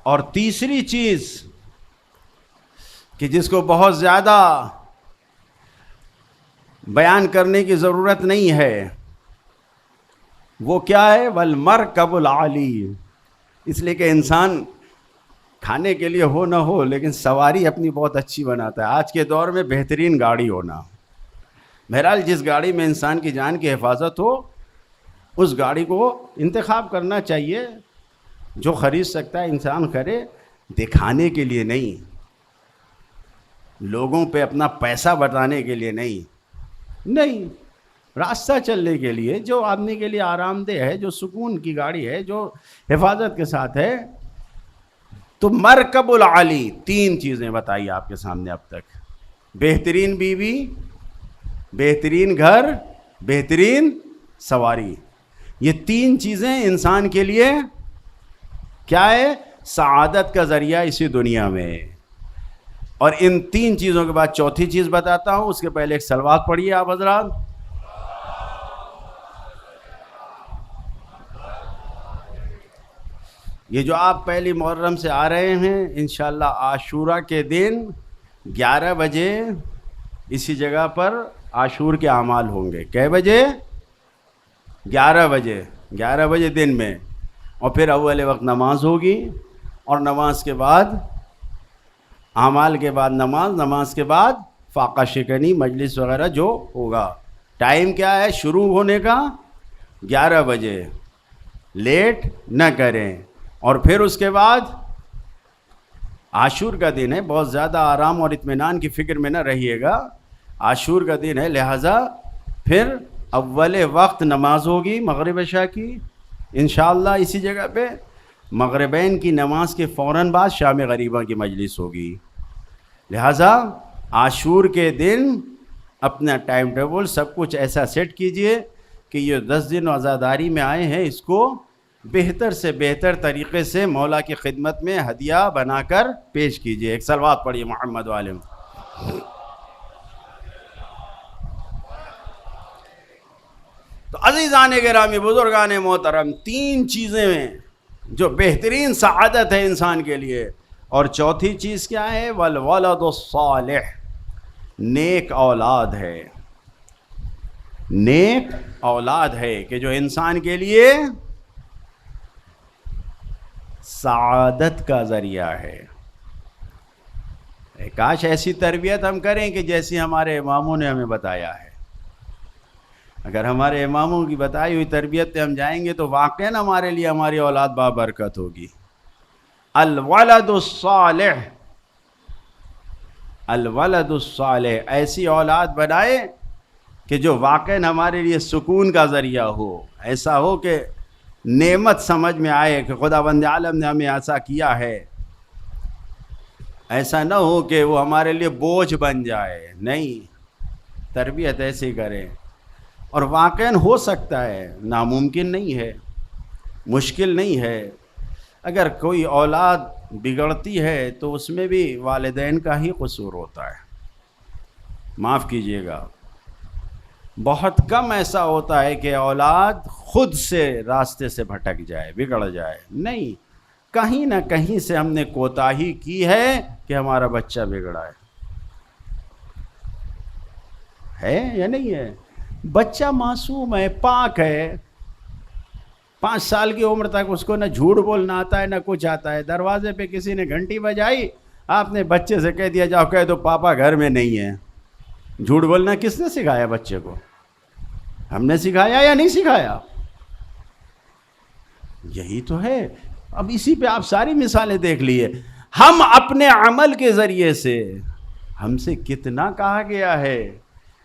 اور تیسری چیز کہ جس کو بہت زیادہ بیان کرنے کی ضرورت نہیں ہے، وہ کیا ہے؟ والمرکب العالی. اس لیے کہ انسان کھانے کے لیے ہو نہ ہو لیکن سواری اپنی بہت اچھی بناتا ہے. آج کے دور میں بہترین گاڑی ہونا. بہرحال جس گاڑی میں انسان کی جان کی حفاظت ہو اس گاڑی کو انتخاب کرنا چاہیے. جو خرید سکتا ہے انسان کرے، دکھانے کے لیے نہیں، لوگوں پہ اپنا پیسہ بتانے کے لیے نہیں، راستہ چلنے کے لیے، جو آدمی کے لیے آرام دہ ہے، جو سکون کی گاڑی ہے، جو حفاظت کے ساتھ ہے. تو مرکب العالی 3 چیزیں بتائی آپ کے سامنے اب تک: بہترین بیوی، بہترین گھر، بہترین سواری. یہ 3 چیزیں انسان کے لیے کیا ہے؟ سعادت کا ذریعہ اسی دنیا میں. اور ان 3 چیزوں کے بعد چوتھی چیز بتاتا ہوں. اس کے پہلے ایک صلوات پڑھیے آپ حضرات. یہ جو آپ پہلی محرم سے آ رہے ہیں، انشاءاللہ عاشورہ کے دن 11 بجے اسی جگہ پر عاشور کے اعمال ہوں گے. کئے بجے؟ 11 بجے. 11 بجے دن میں. اور پھر اول وقت نماز ہوگی، اور نماز کے بعد اعمال کے بعد نماز کے بعد فاقہ شکنی مجلس وغیرہ جو ہوگا. ٹائم کیا ہے شروع ہونے کا؟ 11 بجے. لیٹ نہ کریں. اور پھر اس کے بعد عاشور کا دن ہے، بہت زیادہ آرام اور اطمینان کی فکر میں نہ رہیے گا. عاشور کا دن ہے، لہٰذا پھر اول وقت نماز ہوگی مغرب عشاء کی انشاءاللہ اسی جگہ پہ. مغربین کی نماز کے فوراً بعد شام غریبہ کی مجلس ہوگی. لہٰذا عاشور کے دن اپنا ٹائم ٹیبل سب کچھ ایسا سیٹ کیجئے کہ یہ 10 دن عزاداری میں آئے ہیں، اس کو بہتر سے بہتر طریقے سے مولا کی خدمت میں ہدیہ بنا کر پیش کیجئے. ایک صلوات پڑھیے محمد والے. تو عزیزان گرامی، بزرگان محترم، 3 چیزیں ہیں جو بہترین سعادت ہے انسان کے لیے. اور چوتھی چیز کیا ہے؟ والولد الصالح، نیک اولاد ہے. نیک اولاد ہے کہ جو انسان کے لیے سعادت کا ذریعہ ہے. کاش ایسی تربیت ہم کریں کہ جیسی ہمارے اماموں نے ہمیں بتایا ہے. اگر ہمارے اماموں کی بتائی ہوئی تربیت پہ ہم جائیں گے تو واقعاً ہمارے لیے ہماری اولاد بابرکت ہوگی. الولد الصالح، الولد الصالح، ایسی اولاد بنائے کہ جو واقعاً ہمارے لیے سکون کا ذریعہ ہو، ایسا ہو کہ نعمت سمجھ میں آئے کہ خداوند عالم نے ہمیں ایسا کیا ہے. ایسا نہ ہو کہ وہ ہمارے لیے بوجھ بن جائے. نہیں، تربیت ایسی کریں. اور واقعاً ہو سکتا ہے، ناممکن نہیں ہے، مشکل نہیں ہے. اگر کوئی اولاد بگڑتی ہے تو اس میں بھی والدین کا ہی قصور ہوتا ہے. معاف کیجیے گا، بہت کم ایسا ہوتا ہے کہ اولاد خود سے راستے سے بھٹک جائے، بگڑ جائے. نہیں، کہیں نہ کہیں سے ہم نے کوتاہی کی ہے کہ ہمارا بچہ بگڑا ہے یا نہیں ہے؟ بچہ معصوم ہے، پاک ہے. 5 سال کی عمر تک اس کو نہ جھوٹ بولنا آتا ہے نہ کچھ آتا ہے. دروازے پہ کسی نے گھنٹی بجائی، آپ نے بچے سے کہہ دیا جاؤ کہہ دو پاپا گھر میں نہیں ہے. جھوٹ بولنا کس نے سکھایا بچے کو؟ ہم نے سکھایا یا نہیں سکھایا؟ یہی تو ہے. اب اسی پہ آپ ساری مثالیں دیکھ لیے. ہم اپنے عمل کے ذریعے سے، ہم سے کتنا کہا گیا ہے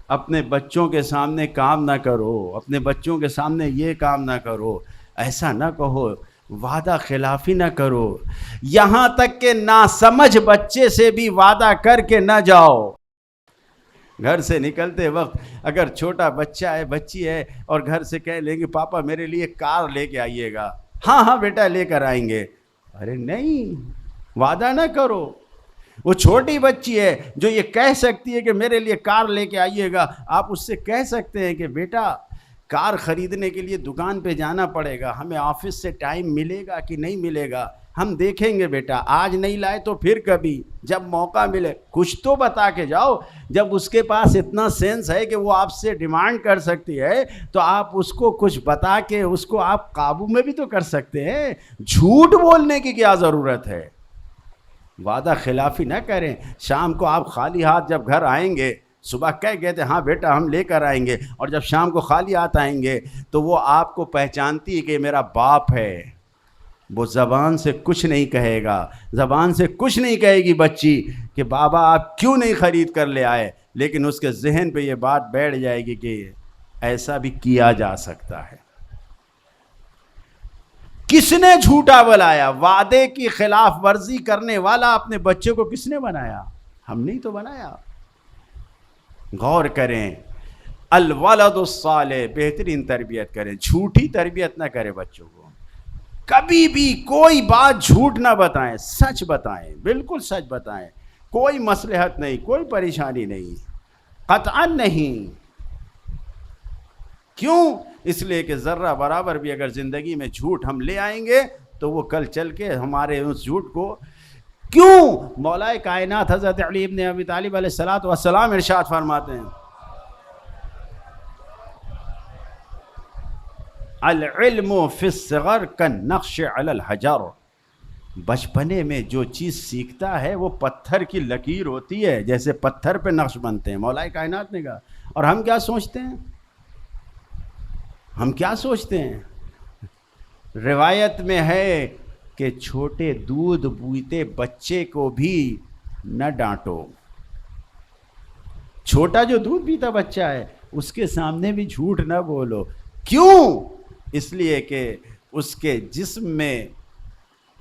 اپنے بچوں کے سامنے کام نہ کرو، اپنے بچوں کے سامنے یہ کام نہ کرو، ایسا نہ کہو، وعدہ خلافی نہ کرو. یہاں تک کہ ناسمجھ بچے سے بھی وعدہ کر کے نہ جاؤ. گھر سے نکلتے وقت اگر چھوٹا بچہ ہے، بچی ہے، اور گھر سے کہہ لیں گے پاپا میرے لیے کار لے کے آئیے گا. ہاں ہاں بیٹا لے کر آئیں گے. ارے نہیں، وعدہ نہ کرو. وہ چھوٹی بچی ہے جو یہ کہہ سکتی ہے کہ میرے لیے کار لے کے آئیے گا. آپ اس سے کہہ سکتے ہیں کہ بیٹا کار خریدنے کے لیے دکان پہ جانا پڑے گا، ہمیں آفس سے ٹائم ملے گا کہ نہیں ملے گا، ہم دیکھیں گے بیٹا، آج نہیں لائے تو پھر کبھی جب موقع ملے. کچھ تو بتا کے جاؤ. جب اس کے پاس اتنا سینس ہے کہ وہ آپ سے ڈیمانڈ کر سکتی ہے تو آپ اس کو کچھ بتا کے اس کو آپ قابو میں بھی تو کر سکتے ہیں. جھوٹ بولنے کی کیا ضرورت ہے؟ وعدہ خلافی نہ کریں. شام کو آپ خالی ہاتھ جب گھر آئیں گے، صبح کہہ گئے تھے ہاں بیٹا ہم لے کر آئیں گے، اور جب شام کو خالی ہاتھ آئیں گے تو وہ آپ کو پہچانتی ہے کہ میرا باپ ہے. وہ زبان سے کچھ نہیں کہے گا، زبان سے کچھ نہیں کہے گی بچی کہ بابا آپ کیوں نہیں خرید کر لے آئے، لیکن اس کے ذہن پہ یہ بات بیٹھ جائے گی کہ ایسا بھی کیا جا سکتا ہے. کس نے جھوٹا بلایا؟ وعدے کی خلاف ورزی کرنے والا اپنے بچے کو کس نے بنایا؟ ہم نہیں تو بنایا. غور کریں. الولد الصالح، بہترین تربیت کریں، جھوٹی تربیت نہ کریں بچوں کو. کبھی بھی کوئی بات جھوٹ نہ بتائیں، سچ بتائیں، بالکل سچ بتائیں. کوئی مصلحت نہیں، کوئی پریشانی نہیں، قطعاً نہیں. کیوں؟ اس لیے کہ ذرہ برابر بھی اگر زندگی میں جھوٹ ہم لے آئیں گے تو وہ کل چل کے ہمارے اس جھوٹ کو. کیوں؟ مولا کائنات حضرت علی ابن ابی طالب علیہ السلام ارشاد فرماتے ہیں العلم فی الصغر کالنقش علی الحجر. بچپنے میں جو چیز سیکھتا ہے وہ پتھر کی لکیر ہوتی ہے، جیسے پتھر پہ نقش بنتے ہیں. مولا کائنات نے کہا. اور ہم کیا سوچتے ہیں؟ ہم کیا سوچتے ہیں؟ روایت میں ہے کہ چھوٹے دودھ بوتے بچے کو بھی نہ ڈانٹو. چھوٹا جو دودھ پیتا بچہ ہے اس کے سامنے بھی جھوٹ نہ بولو. کیوں؟ اس لیے کہ اس کے جسم میں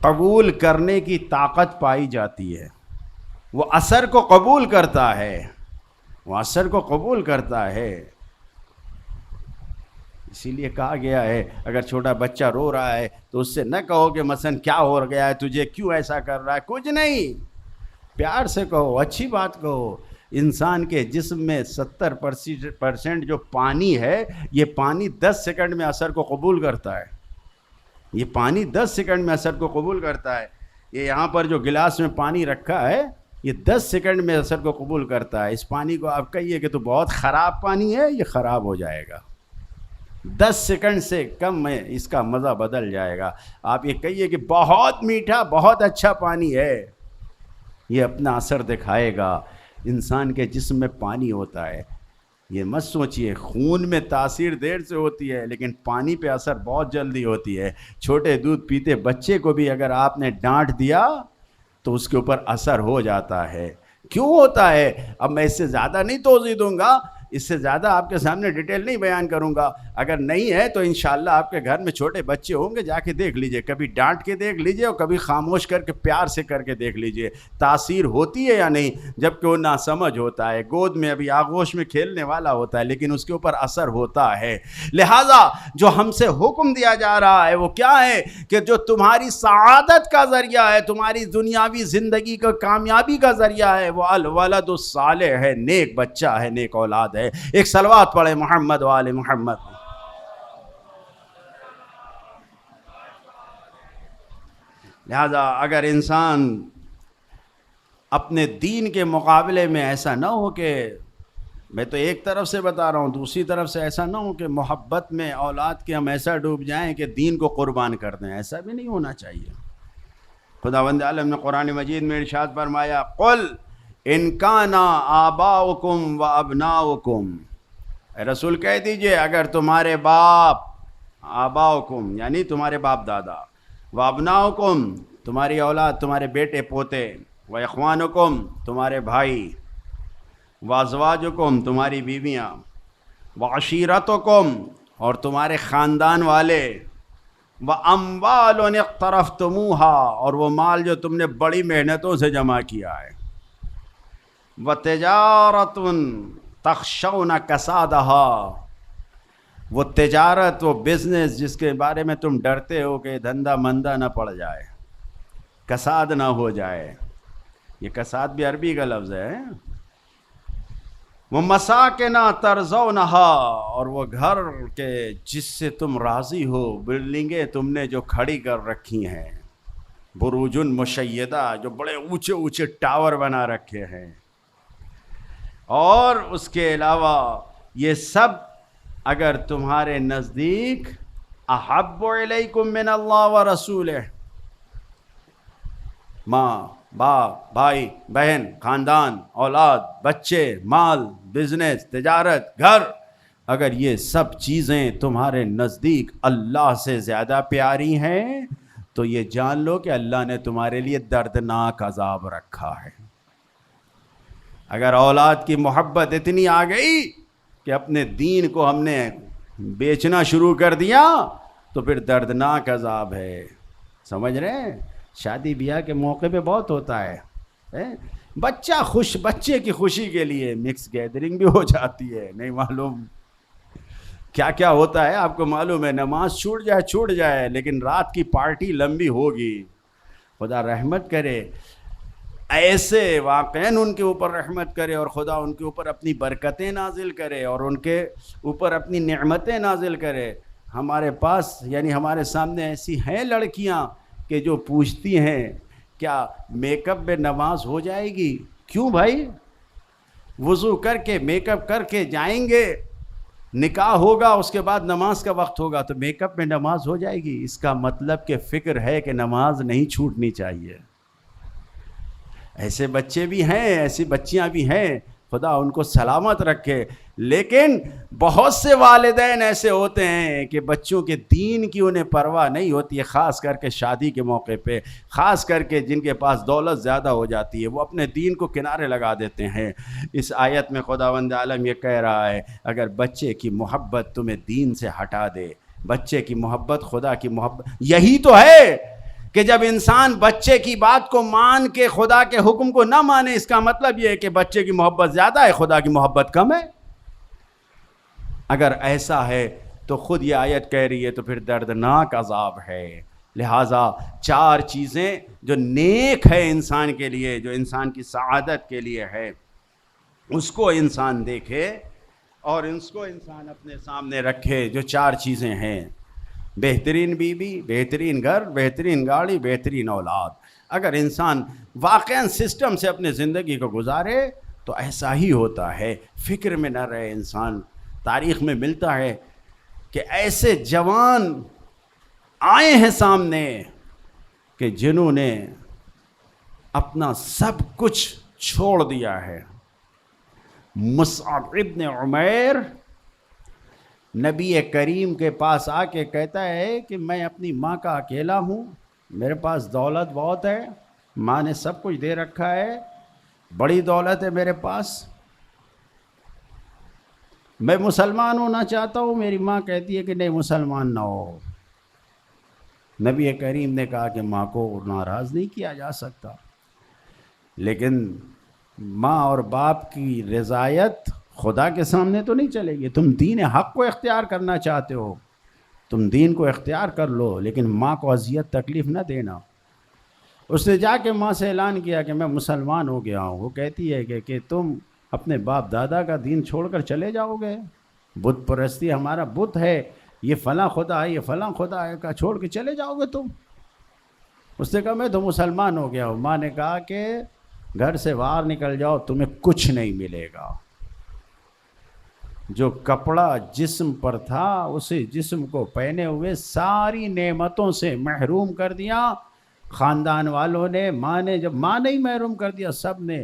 قبول کرنے کی طاقت پائی جاتی ہے. وہ اثر کو قبول کرتا ہے، وہ اثر کو قبول کرتا ہے. اسی لیے کہا گیا ہے اگر چھوٹا بچہ رو رہا ہے تو اس سے نہ کہو کہ مثلا کیا ہو گیا ہے تجھے، کیوں ایسا کر رہا ہے، کچھ نہیں. پیار سے کہو، اچھی بات کہو. انسان کے جسم میں 70% جو پانی ہے، یہ پانی 10 سیکنڈ میں اثر کو قبول کرتا ہے. یہ پانی 10 سیکنڈ میں اثر کو قبول کرتا ہے. یہ یہاں پر جو گلاس میں پانی رکھا ہے یہ 10 سیکنڈ میں اثر کو قبول کرتا ہے. اس پانی کو آپ کہیے کہ تو بہت خراب پانی ہے، یہ خراب ہو جائے گا. 10 سیکنڈ سے کم میں اس کا مزہ بدل جائے گا. آپ یہ کہیے کہ بہت میٹھا، بہت اچھا پانی ہے، یہ اپنا اثر دکھائے گا. انسان کے جسم میں پانی ہوتا ہے. یہ مت سوچئے خون میں تاثیر دیر سے ہوتی ہے لیکن پانی پہ اثر بہت جلدی ہوتی ہے. چھوٹے دودھ پیتے بچے کو بھی اگر آپ نے ڈانٹ دیا تو اس کے اوپر اثر ہو جاتا ہے. کیوں ہوتا ہے؟ اب میں اس سے زیادہ نہیں توضیح دوں گا، اس سے زیادہ آپ کے سامنے ڈیٹیل نہیں بیان کروں گا. اگر نہیں ہے تو انشاءاللہ آپ کے گھر میں چھوٹے بچے ہوں گے، جا کے دیکھ لیجئے، کبھی ڈانٹ کے دیکھ لیجئے اور کبھی خاموش کر کے پیار سے کر کے دیکھ لیجئے تاثیر ہوتی ہے یا نہیں. جب کہ وہ ناسمجھ ہوتا ہے، گود میں ابھی آغوش میں کھیلنے والا ہوتا ہے لیکن اس کے اوپر اثر ہوتا ہے. لہٰذا جو ہم سے حکم دیا جا رہا ہے وہ کیا ہے کہ جو تمہاری سعادت کا ذریعہ ہے، تمہاری دنیاوی زندگی کا کامیابی کا ذریعہ ہے، وہ الولد الصالح ہے، نیک بچہ ہے، نیک اولاد ہے. ایک صلوات پڑھے محمد و آل محمد. لہذا اگر انسان اپنے دین کے مقابلے میں ایسا نہ ہو کہ میں تو ایک طرف سے بتا رہا ہوں، دوسری طرف سے ایسا نہ ہو کہ محبت میں اولاد کے ہم ایسا ڈوب جائیں کہ دین کو قربان کر دیں، ایسا بھی نہیں ہونا چاہیے. خداوند عالم نے قرآن مجید میں ارشاد فرمایا قل ان کان آباؤکم و ابناؤکم، اے رسول کہہ دیجئے اگر تمہارے باپ، آباؤکم یعنی تمہارے باپ دادا، و ابناؤکم تمہاری اولاد، تمہارے بیٹے پوتے، و اخوانکم تمہارے بھائی، و ازواجکم تمہاری بیویاں، و عشیرتکم اور تمہارے خاندان والے، و اموال اقترفتموہا اور وہ مال جو تم نے بڑی محنتوں سے جمع کیا ہے، و تجارت تخشون کسادہا وہ تجارت، وہ بزنس جس کے بارے میں تم ڈرتے ہو کہ دھندا مندہ نہ پڑ جائے، کساد نہ ہو جائے. یہ کساد بھی عربی کا لفظ ہے. وہ مساکن ترضونہا اور وہ گھر کے جس سے تم راضی ہو، بلڈنگیں تم نے جو کھڑی کر رکھی ہیں، بروج مشیدہ جو بڑے اونچے اونچے ٹاور بنا رکھے ہیں، اور اس کے علاوہ یہ سب اگر تمہارے نزدیک احب الیکم من اللہ و رسولہ، ماں باپ بھائی بہن خاندان اولاد بچے مال بزنس تجارت گھر، اگر یہ سب چیزیں تمہارے نزدیک اللہ سے زیادہ پیاری ہیں تو یہ جان لو کہ اللہ نے تمہارے لیے دردناک عذاب رکھا ہے. اگر اولاد کی محبت اتنی آ گئی کہ اپنے دین کو ہم نے بیچنا شروع کر دیا تو پھر دردناک عذاب ہے. سمجھ رہے ہیں؟ شادی بیاہ کے موقع پہ بہت ہوتا ہے، بچہ خوش، بچے کی خوشی کے لیے مکس گیدرنگ بھی ہو جاتی ہے، نہیں معلوم کیا کیا ہوتا ہے. آپ کو معلوم ہے نماز چھوٹ جائے لیکن رات کی پارٹی لمبی ہوگی. خدا رحمت کرے، ایسے واقعاً ان کے اوپر رحمت کرے اور خدا ان کے اوپر اپنی برکتیں نازل کرے اور ان کے اوپر اپنی نعمتیں نازل کرے. ہمارے پاس یعنی ہمارے سامنے ایسی ہیں لڑکیاں کہ جو پوچھتی ہیں کیا میک اپ میں نماز ہو جائے گی؟ کیوں بھائی؟ وضو کر کے میک اپ کر کے جائیں گے، نکاح ہوگا، اس کے بعد نماز کا وقت ہوگا تو میک اپ میں نماز ہو جائے گی. اس کا مطلب کہ فکر ہے کہ نماز نہیں چھوٹنی چاہیے. ایسے بچے بھی ہیں، ایسی بچیاں بھی ہیں، خدا ان کو سلامت رکھے. لیکن بہت سے والدین ایسے ہوتے ہیں کہ بچوں کے دین کی انہیں پرواہ نہیں ہوتی ہے، خاص کر کے شادی کے موقع پہ، خاص کر کے جن کے پاس دولت زیادہ ہو جاتی ہے وہ اپنے دین کو کنارے لگا دیتے ہیں. اس آیت میں خداوند عالم یہ کہہ رہا ہے اگر بچے کی محبت تمہیں دین سے ہٹا دے، بچے کی محبت خدا کی محبت، یہی تو ہے کہ جب انسان بچے کی بات کو مان کے خدا کے حکم کو نہ مانے، اس کا مطلب یہ ہے کہ بچے کی محبت زیادہ ہے، خدا کی محبت کم ہے. اگر ایسا ہے تو خود یہ آیت کہہ رہی ہے تو پھر دردناک عذاب ہے. لہٰذا 4 چیزیں جو نیک ہے انسان کے لیے، جو انسان کی سعادت کے لیے ہے، اس کو انسان دیکھے اور اس کو انسان اپنے سامنے رکھے. جو 4 چیزیں ہیں، بہترین بیوی، بہترین گھر، بہترین گاڑی، بہترین اولاد. اگر انسان واقعاً سسٹم سے اپنے زندگی کو گزارے تو ایسا ہی ہوتا ہے، فکر میں نہ رہے انسان. تاریخ میں ملتا ہے کہ ایسے جوان آئے ہیں سامنے کہ جنہوں نے اپنا سب کچھ چھوڑ دیا ہے، مصعب ابن عمیر نبی کریم کے پاس آ کے کہتا ہے کہ میں اپنی ماں کا اکیلا ہوں، میرے پاس دولت بہت ہے، ماں نے سب کچھ دے رکھا ہے، بڑی دولت ہے میرے پاس، میں مسلمان ہونا چاہتا ہوں، میری ماں کہتی ہے کہ نہیں مسلمان نہ ہو۔ نبی کریم نے کہا کہ ماں کو ناراض نہیں کیا جا سکتا، لیکن ماں اور باپ کی رضایت خدا کے سامنے تو نہیں چلے گی۔ تم دین حق کو اختیار کرنا چاہتے ہو، تم دین کو اختیار کر لو، لیکن ماں کو اذیت تکلیف نہ دینا۔ اس نے جا کے ماں سے اعلان کیا کہ میں مسلمان ہو گیا ہوں۔ وہ کہتی ہے کہ تم اپنے باپ دادا کا دین چھوڑ کر چلے جاؤ گے، بت پرستی ہمارا بت ہے، یہ فلاں خدا ہے، یہ فلاں خدا ہے کا چھوڑ کے چلے جاؤ گے تم؟ اس نے کہا میں تو مسلمان ہو گیا ہوں۔ ماں نے کہا کہ گھر سے باہر نکل جاؤ، تمہیں کچھ نہیں ملے گا۔ جو کپڑا جسم پر تھا اسے جسم کو پہنے ہوئے ساری نعمتوں سے محروم کر دیا خاندان والوں نے، ماں نے، جب ماں نے ہی محروم کر دیا، سب نے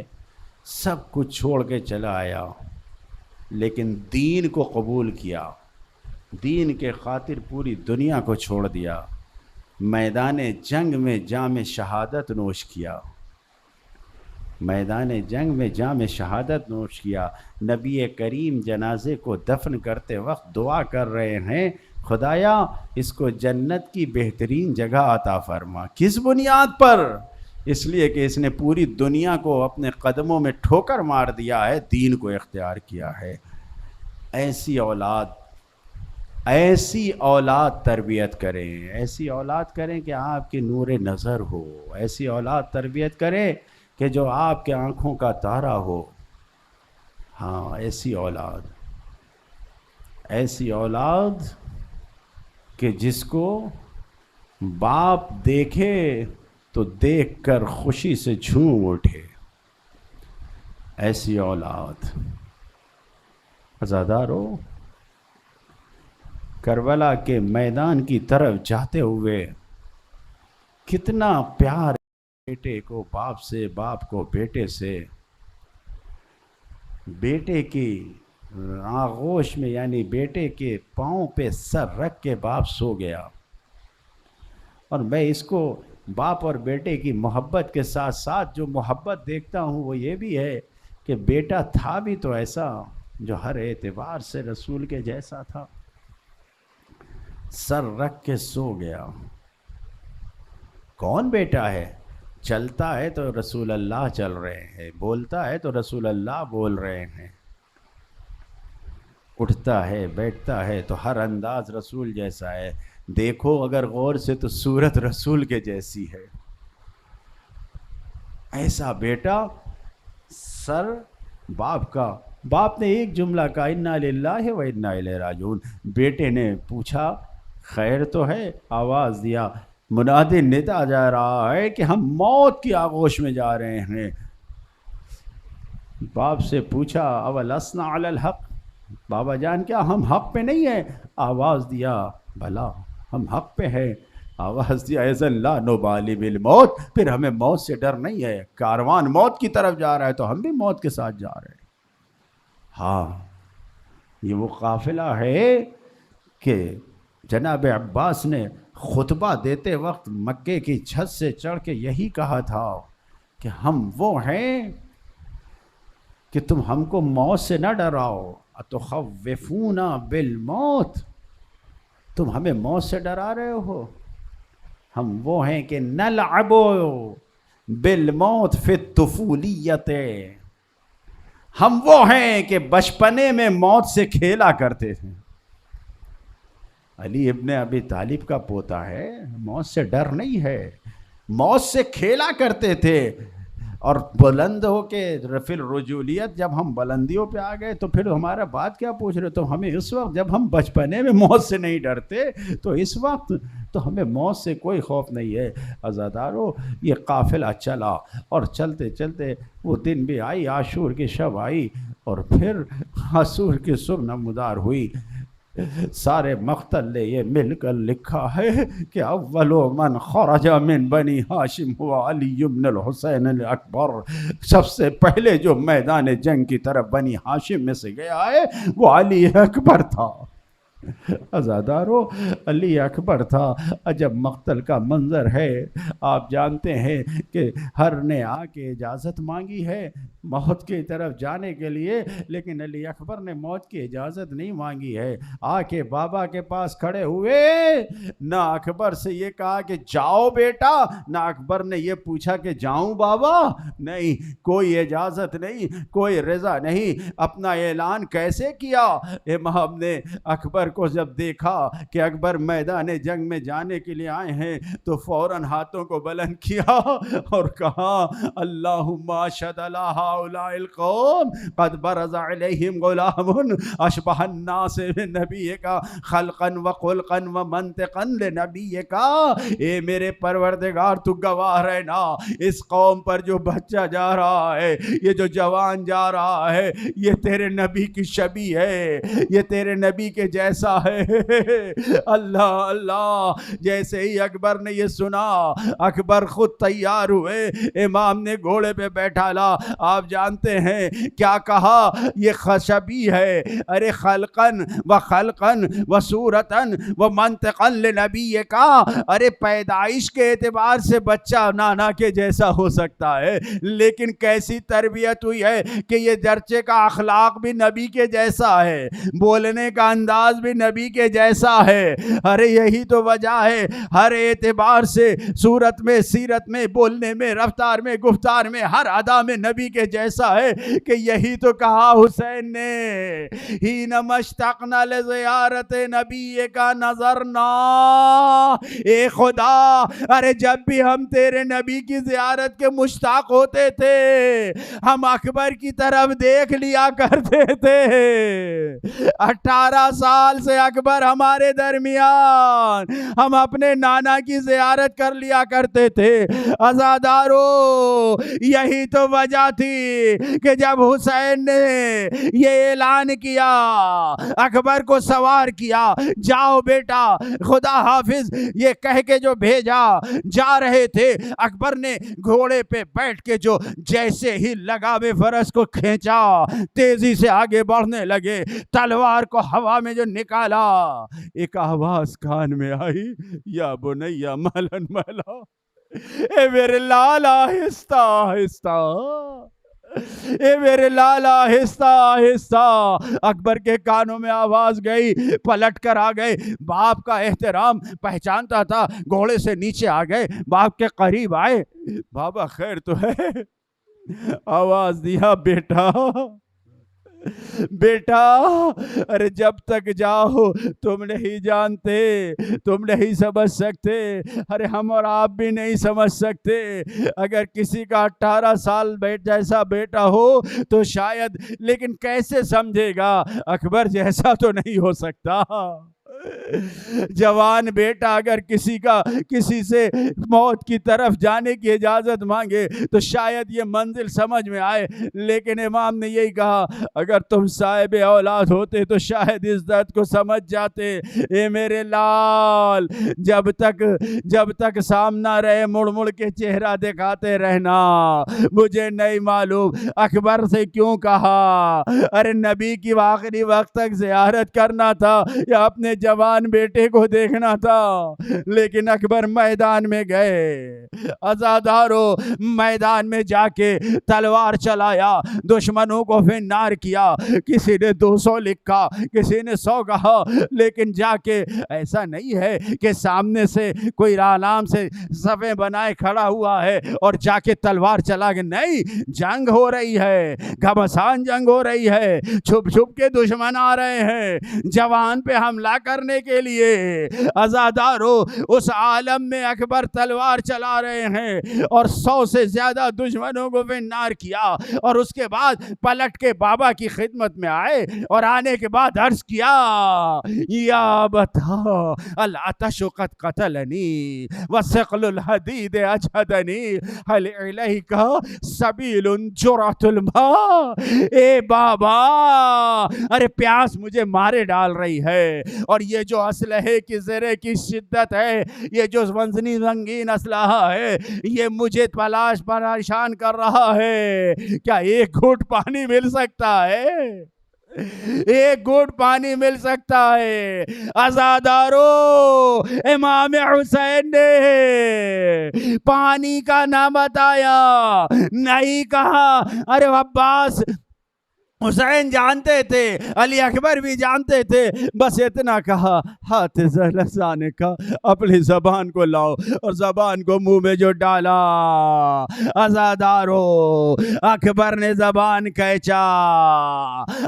سب کچھ چھوڑ کے چلا آیا، لیکن دین کو قبول کیا، دین کے خاطر پوری دنیا کو چھوڑ دیا، میدان جنگ میں جام شہادت نوش کیا، میدان جنگ میں جام شہادت نوش کیا۔ نبی کریم جنازے کو دفن کرتے وقت دعا کر رہے ہیں، خدایا اس کو جنت کی بہترین جگہ عطا فرما۔ کس بنیاد پر؟ اس لیے کہ اس نے پوری دنیا کو اپنے قدموں میں ٹھوکر مار دیا ہے، دین کو اختیار کیا ہے۔ ایسی اولاد تربیت کریں، ایسی اولاد کریں کہ آپ کی نور نظر ہو، ایسی اولاد تربیت کریں کہ جو آپ کے آنکھوں کا تارا ہو۔ ہاں، ایسی اولاد کہ جس کو باپ دیکھے تو دیکھ کر خوشی سے جھوم اٹھے، ایسی اولاد۔ عزادارو، کربلا کے میدان کی طرف جاتے ہوئے کتنا پیار بیٹے کو باپ سے، باپ کو بیٹے سے، بیٹے کی آغوش میں یعنی بیٹے کے پاؤں پہ سر رکھ کے باپ سو گیا۔ اور میں اس کو باپ اور بیٹے کی محبت کے ساتھ ساتھ جو محبت دیکھتا ہوں وہ یہ بھی ہے کہ بیٹا تھا بھی تو ایسا جو ہر اعتبار سے رسول کے جیسا تھا، سر رکھ کے سو گیا۔ کون بیٹا ہے؟ چلتا ہے تو رسول اللہ چل رہے ہیں، بولتا ہے تو رسول اللہ بول رہے ہیں، اٹھتا ہے بیٹھتا ہے تو ہر انداز رسول جیسا ہے، دیکھو اگر غور سے تو صورت رسول کے جیسی ہے۔ ایسا بیٹا، سر باپ کا، باپ نے ایک جملہ کہا انا للہ و انا الیہ راجعون، بیٹے نے پوچھا خیر تو ہے، آواز دیا، منادی ندا جا رہا ہے کہ ہم موت کی آغوش میں جا رہے ہیں۔ باپ سے پوچھا اولسنا علی الحق، بابا جان کیا ہم حق پہ نہیں ہیں؟ آواز دیا بھلا ہم حق پہ ہیں۔ آواز دیا اذن لا نبالی بالموت، پھر ہمیں موت سے ڈر نہیں ہے، کاروان موت کی طرف جا رہا ہے تو ہم بھی موت کے ساتھ جا رہے ہیں۔ ہاں، یہ وہ قافلہ ہے کہ جناب عباس نے خطبہ دیتے وقت مکے کی چھت سے چڑھ کے یہی کہا تھا کہ ہم وہ ہیں کہ تم ہم کو موت سے نہ ڈراؤ، اتخوفونا بالموت، تم ہمیں موت سے ڈرا رہے ہو۔ ہم وہ ہیں کہ نلعب بالموت فی الطفولیت، ہم وہ ہیں کہ بچپنے میں موت سے کھیلا کرتے تھے۔ علی ابن ابی طالب کا پوتا ہے، موت سے ڈر نہیں ہے، موت سے کھیلا کرتے تھے۔ اور بلند ہو کے رفیع الرجولیت، جب ہم بلندیوں پہ آ گئے تو پھر ہمارا بات کیا پوچھ رہے؟ تو ہمیں اس وقت جب ہم بچپنے میں موت سے نہیں ڈرتے تو اس وقت تو ہمیں موت سے کوئی خوف نہیں ہے۔ عزادارو، یہ قافلہ چلا اور چلتے چلتے وہ دن بھی آئی، عاشور کی شب آئی اور پھر عاشور کی صبح نمودار ہوئی۔ سارے مقتل نے یہ مل کر لکھا ہے کہ اول من خرج من بنی ہاشم ہوا علی بن الحسین الاکبر، سب سے پہلے جو میدان جنگ کی طرف بنی ہاشم میں سے گیا ہے وہ علی اکبر تھا۔ عزادارو، علی اکبر تھا۔ عجب مقتل کا منظر ہے۔ آپ جانتے ہیں کہ ہر نے آ کے اجازت مانگی ہے موت کی طرف جانے کے لیے، لیکن علی اکبر نے موت کی اجازت نہیں مانگی ہے۔ آ کے بابا کے پاس کھڑے ہوئے، نہ اکبر سے یہ کہا کہ جاؤ بیٹا، نہ اکبر نے یہ پوچھا کہ جاؤں بابا، نہیں، کوئی اجازت نہیں، کوئی رضا نہیں۔ اپنا اعلان کیسے کیا؟ امام نے اکبر کو جب دیکھا کہ اکبر میدان جنگ میں جانے کے لیے آئے ہیں تو فوراً ہاتھوں کو بلند کیا اور کہا اللہم اشہد علی ہؤلاء القوم قد برز علیہم غلام اشبہ الناس بنبیک خلقا وخلقا ومنطقا لنبیک۔ اے میرے پروردگار تو گواہ رہنا، اس قوم پر جو بچہ جا رہا ہے، یہ جو جوان جا رہا ہے، یہ تیرے نبی کی شبیہ ہے، یہ تیرے نبی کے جیسا ہے۔ اللہ اللہ، جیسے ہی اکبر نے یہ سنا اکبر خود تیار ہوئے، امام نے گھوڑے پہ بیٹھا لا۔ آپ جانتے ہیں کیا کہا؟ یہ خشبی ہے، ارے خلقن و خلقن و صورتن و منطقن لنبی کا، ارے پیدائش کے اعتبار سے بچہ نانا کے جیسا ہو سکتا ہے، لیکن کیسی تربیت ہوئی ہے کہ یہ درچے کا اخلاق بھی نبی کے جیسا ہے، بولنے کا انداز بھی نبی کے جیسا ہے۔ ارے یہی تو وجہ ہے، ہر اعتبار سے صورت میں، سیرت میں، بولنے میں، رفتار میں، گفتار میں، ہر ادا میں نبی کے جیسا ہے کہ یہی تو کہا حسین نے ہی نمشتقنا لزیارت نبی کا نظرنا، اے خدا، ارے جب بھی ہم تیرے نبی کی زیارت کے مشتاق ہوتے تھے ہم اکبر کی طرف دیکھ لیا کرتے تھے۔ 18 سال سے اکبر ہمارے درمیان، ہم اپنے نانا کی زیارت کر لیا کرتے تھے۔ عزادارو، یہی تو وجہ تھی کہ جب حسین نے یہ اعلان کیا، اکبر کو سوار کیا، جاؤ بیٹا خدا حافظ یہ کہہ کے جو بھیجا، جا رہے تھے، اکبر نے گھوڑے پہ بیٹھ کے جو جیسے ہی لگام فرس کو کھینچا، تیزی سے آگے بڑھنے لگے، تلوار کو ہوا میں جو نکالا، ایک آواز کان میں آئی، یا بنیا ملن ملا، اے میرے لالا آہستہ آہستہ، اے میرے لالا آہستہ آہستہ۔ اکبر کے کانوں میں آواز گئی، پلٹ کر آ گئے، باپ کا احترام پہچانتا تھا، گھوڑے سے نیچے آ گئے، باپ کے قریب آئے، بابا خیر تو ہے؟ آواز دیا، بیٹا بیٹا، ارے جب تک جاؤ تم نہیں جانتے، تم نہیں سمجھ سکتے، ارے ہم اور آپ بھی نہیں سمجھ سکتے۔ اگر کسی کا 18 سال جیسا بیٹا ہو تو شاید، لیکن کیسے سمجھے گا؟ اکبر جیسا تو نہیں ہو سکتا۔ جوان بیٹا اگر کسی سے موت کی طرف جانے کی اجازت مانگے تو شاید یہ منزل سمجھ میں آئے، لیکن امام نے یہی کہا اگر تم صاحب اولاد ہوتے تو شاید اس درد کو سمجھ جاتے۔ اے میرے لال، جب تک سامنا رہے مڑ مڑ کے چہرہ دکھاتے رہنا۔ مجھے نہیں معلوم اکبر سے کیوں کہا، ارے نبی کی آخری وقت تک زیارت کرنا تھا یا اپنے جوان بیٹے کو دیکھنا تھا، لیکن اکبر میدان میں گئے۔ عزادارو، میدان میں جا کے تلوار چلایا، دشمنوں کو فنار کیا، کسی نے 200 لکھا، کسی نے 100 کہا، لیکن جا کے ایسا نہیں ہے کہ سامنے سے کوئی آرام سے صفیں بنائے کھڑا ہوا ہے اور جا کے تلوار چلا گیا، نہیں، جنگ ہو رہی ہے، گھمسان جنگ ہو رہی ہے، چھپ چھپ کے دشمن آ رہے ہیں، جوان پہ حملہ کرنے کرنے کے لیے عزادارو اس عالم میں اکبر تلوار چلا رہے ہیں اور 100 سے زیادہ دشمنوں کو فنار کیا، اور اس کے بعد پلٹ کے بابا کی خدمت میں آئے اور آنے کے بعد عرض کیا یا بتا العطش قد قتلنی وثقل الحدید اجہدنی حل الیک سبیل جرعۃ الماء، اے بابا ارے پیاس مجھے مارے ڈال رہی ہے، اور یہ جو اسلحے کی زرے کی شدت ہے، یہ جو وزنی رنگین اسلحہ ہے، یہ مجھے پریشان کر رہا ہے، کیا ایک گھونٹ پانی مل سکتا ہے؟ ایک گھونٹ پانی مل سکتا ہے؟ عزادارو امام حسین نے پانی کا نہ بتایا، نہیں کہا ارے عباس حسین جانتے تھے، علی اکبر بھی جانتے تھے، بس اتنا کہا ہاتھ لسانے کا اپنی زبان کو لاؤ، اور زبان کو منہ میں جو ڈالا عزادارو اکبر نے زبان کھینچا،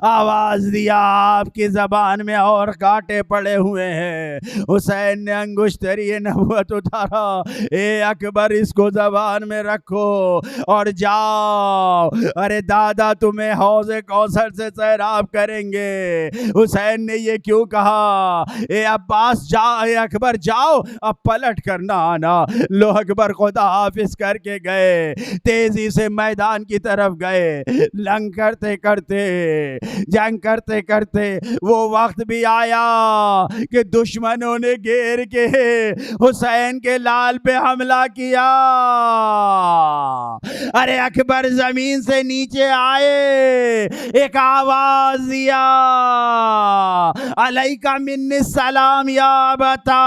آواز دیا آپ کی زبان میں اور کانٹے پڑے ہوئے ہیں۔ حسین نے انگشتری نبوت اتارا، اے اکبر اس کو زبان میں رکھو اور جاؤ، ارے دادا تمہیں حوض کوثر سے سیراب کریں گے۔ حسین نے یہ کیوں کہا؟ اے عباس جا، اے اکبر جاؤ، اب پلٹ کر نہ آنا۔ لو اکبر خدا حافظ کر کے گئے، تیزی سے میدان کی طرف گئے، لنگ کرتے کرتے جنگ کرتے کرتے وہ وقت بھی آیا کہ دشمنوں نے گھیر کے حسین کے لال پہ حملہ کیا۔ ارے اکبر زمین سے نیچے آئے، ایک آواز دیا علیکہ منی السلام یا ابتا،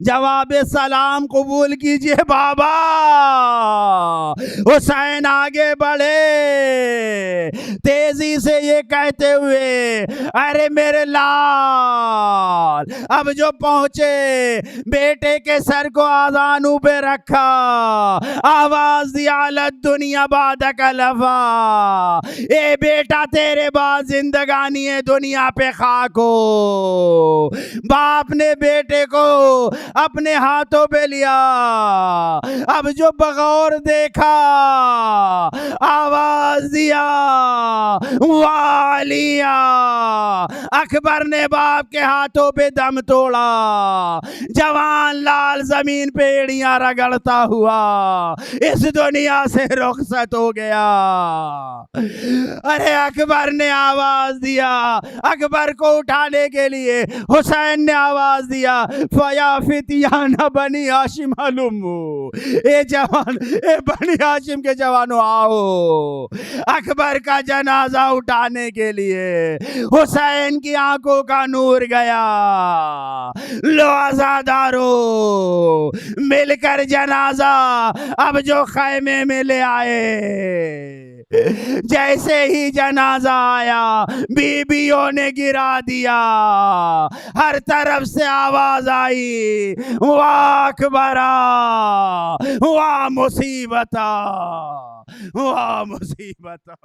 جواب سلام قبول کیجئے بابا۔ حسین آگے بڑھے تیزی سے یہ کہتے ہوئے ارے میرے لال، اب جو پہنچے بیٹے کے سر کو آذانوں پہ رکھا، آواز دیا الدنیا بعدک لفا، اے بیٹا تیرے بعد زندگانی ہے دنیا پہ خاک ہو۔ باپ نے بیٹے کو اپنے ہاتھوں پہ لیا، اب جو بغور دیکھا آواز دیا والیا، اکبر نے باپ کے ہاتھوں پہ دم توڑا، جوان لال زمین پہ ایڑیاں رگڑتا ہوا اس دنیا سے رخصت ہو گیا۔ ارے اکبر نے آواز دیا، اکبر کو اٹھانے کے لیے حسین نے آواز دیا فیا فتیان بنی ہاشم ہلمو، اے جوان، اے بنی ہاشم کے جوانوں آؤ اکبر کا جنازہ اٹھانے کے لیے۔ حسین کی آنکھوں کا نور گیا، لو عزادارو مل کر جنازہ اب جو خیمے میں لے آئے۔ جیسے ہی جنازہ آیا بیویوں نے گرا دیا، ہر طرف سے آواز آئی واہ اکبرا واہ مصیبتا واہ مصیبتا۔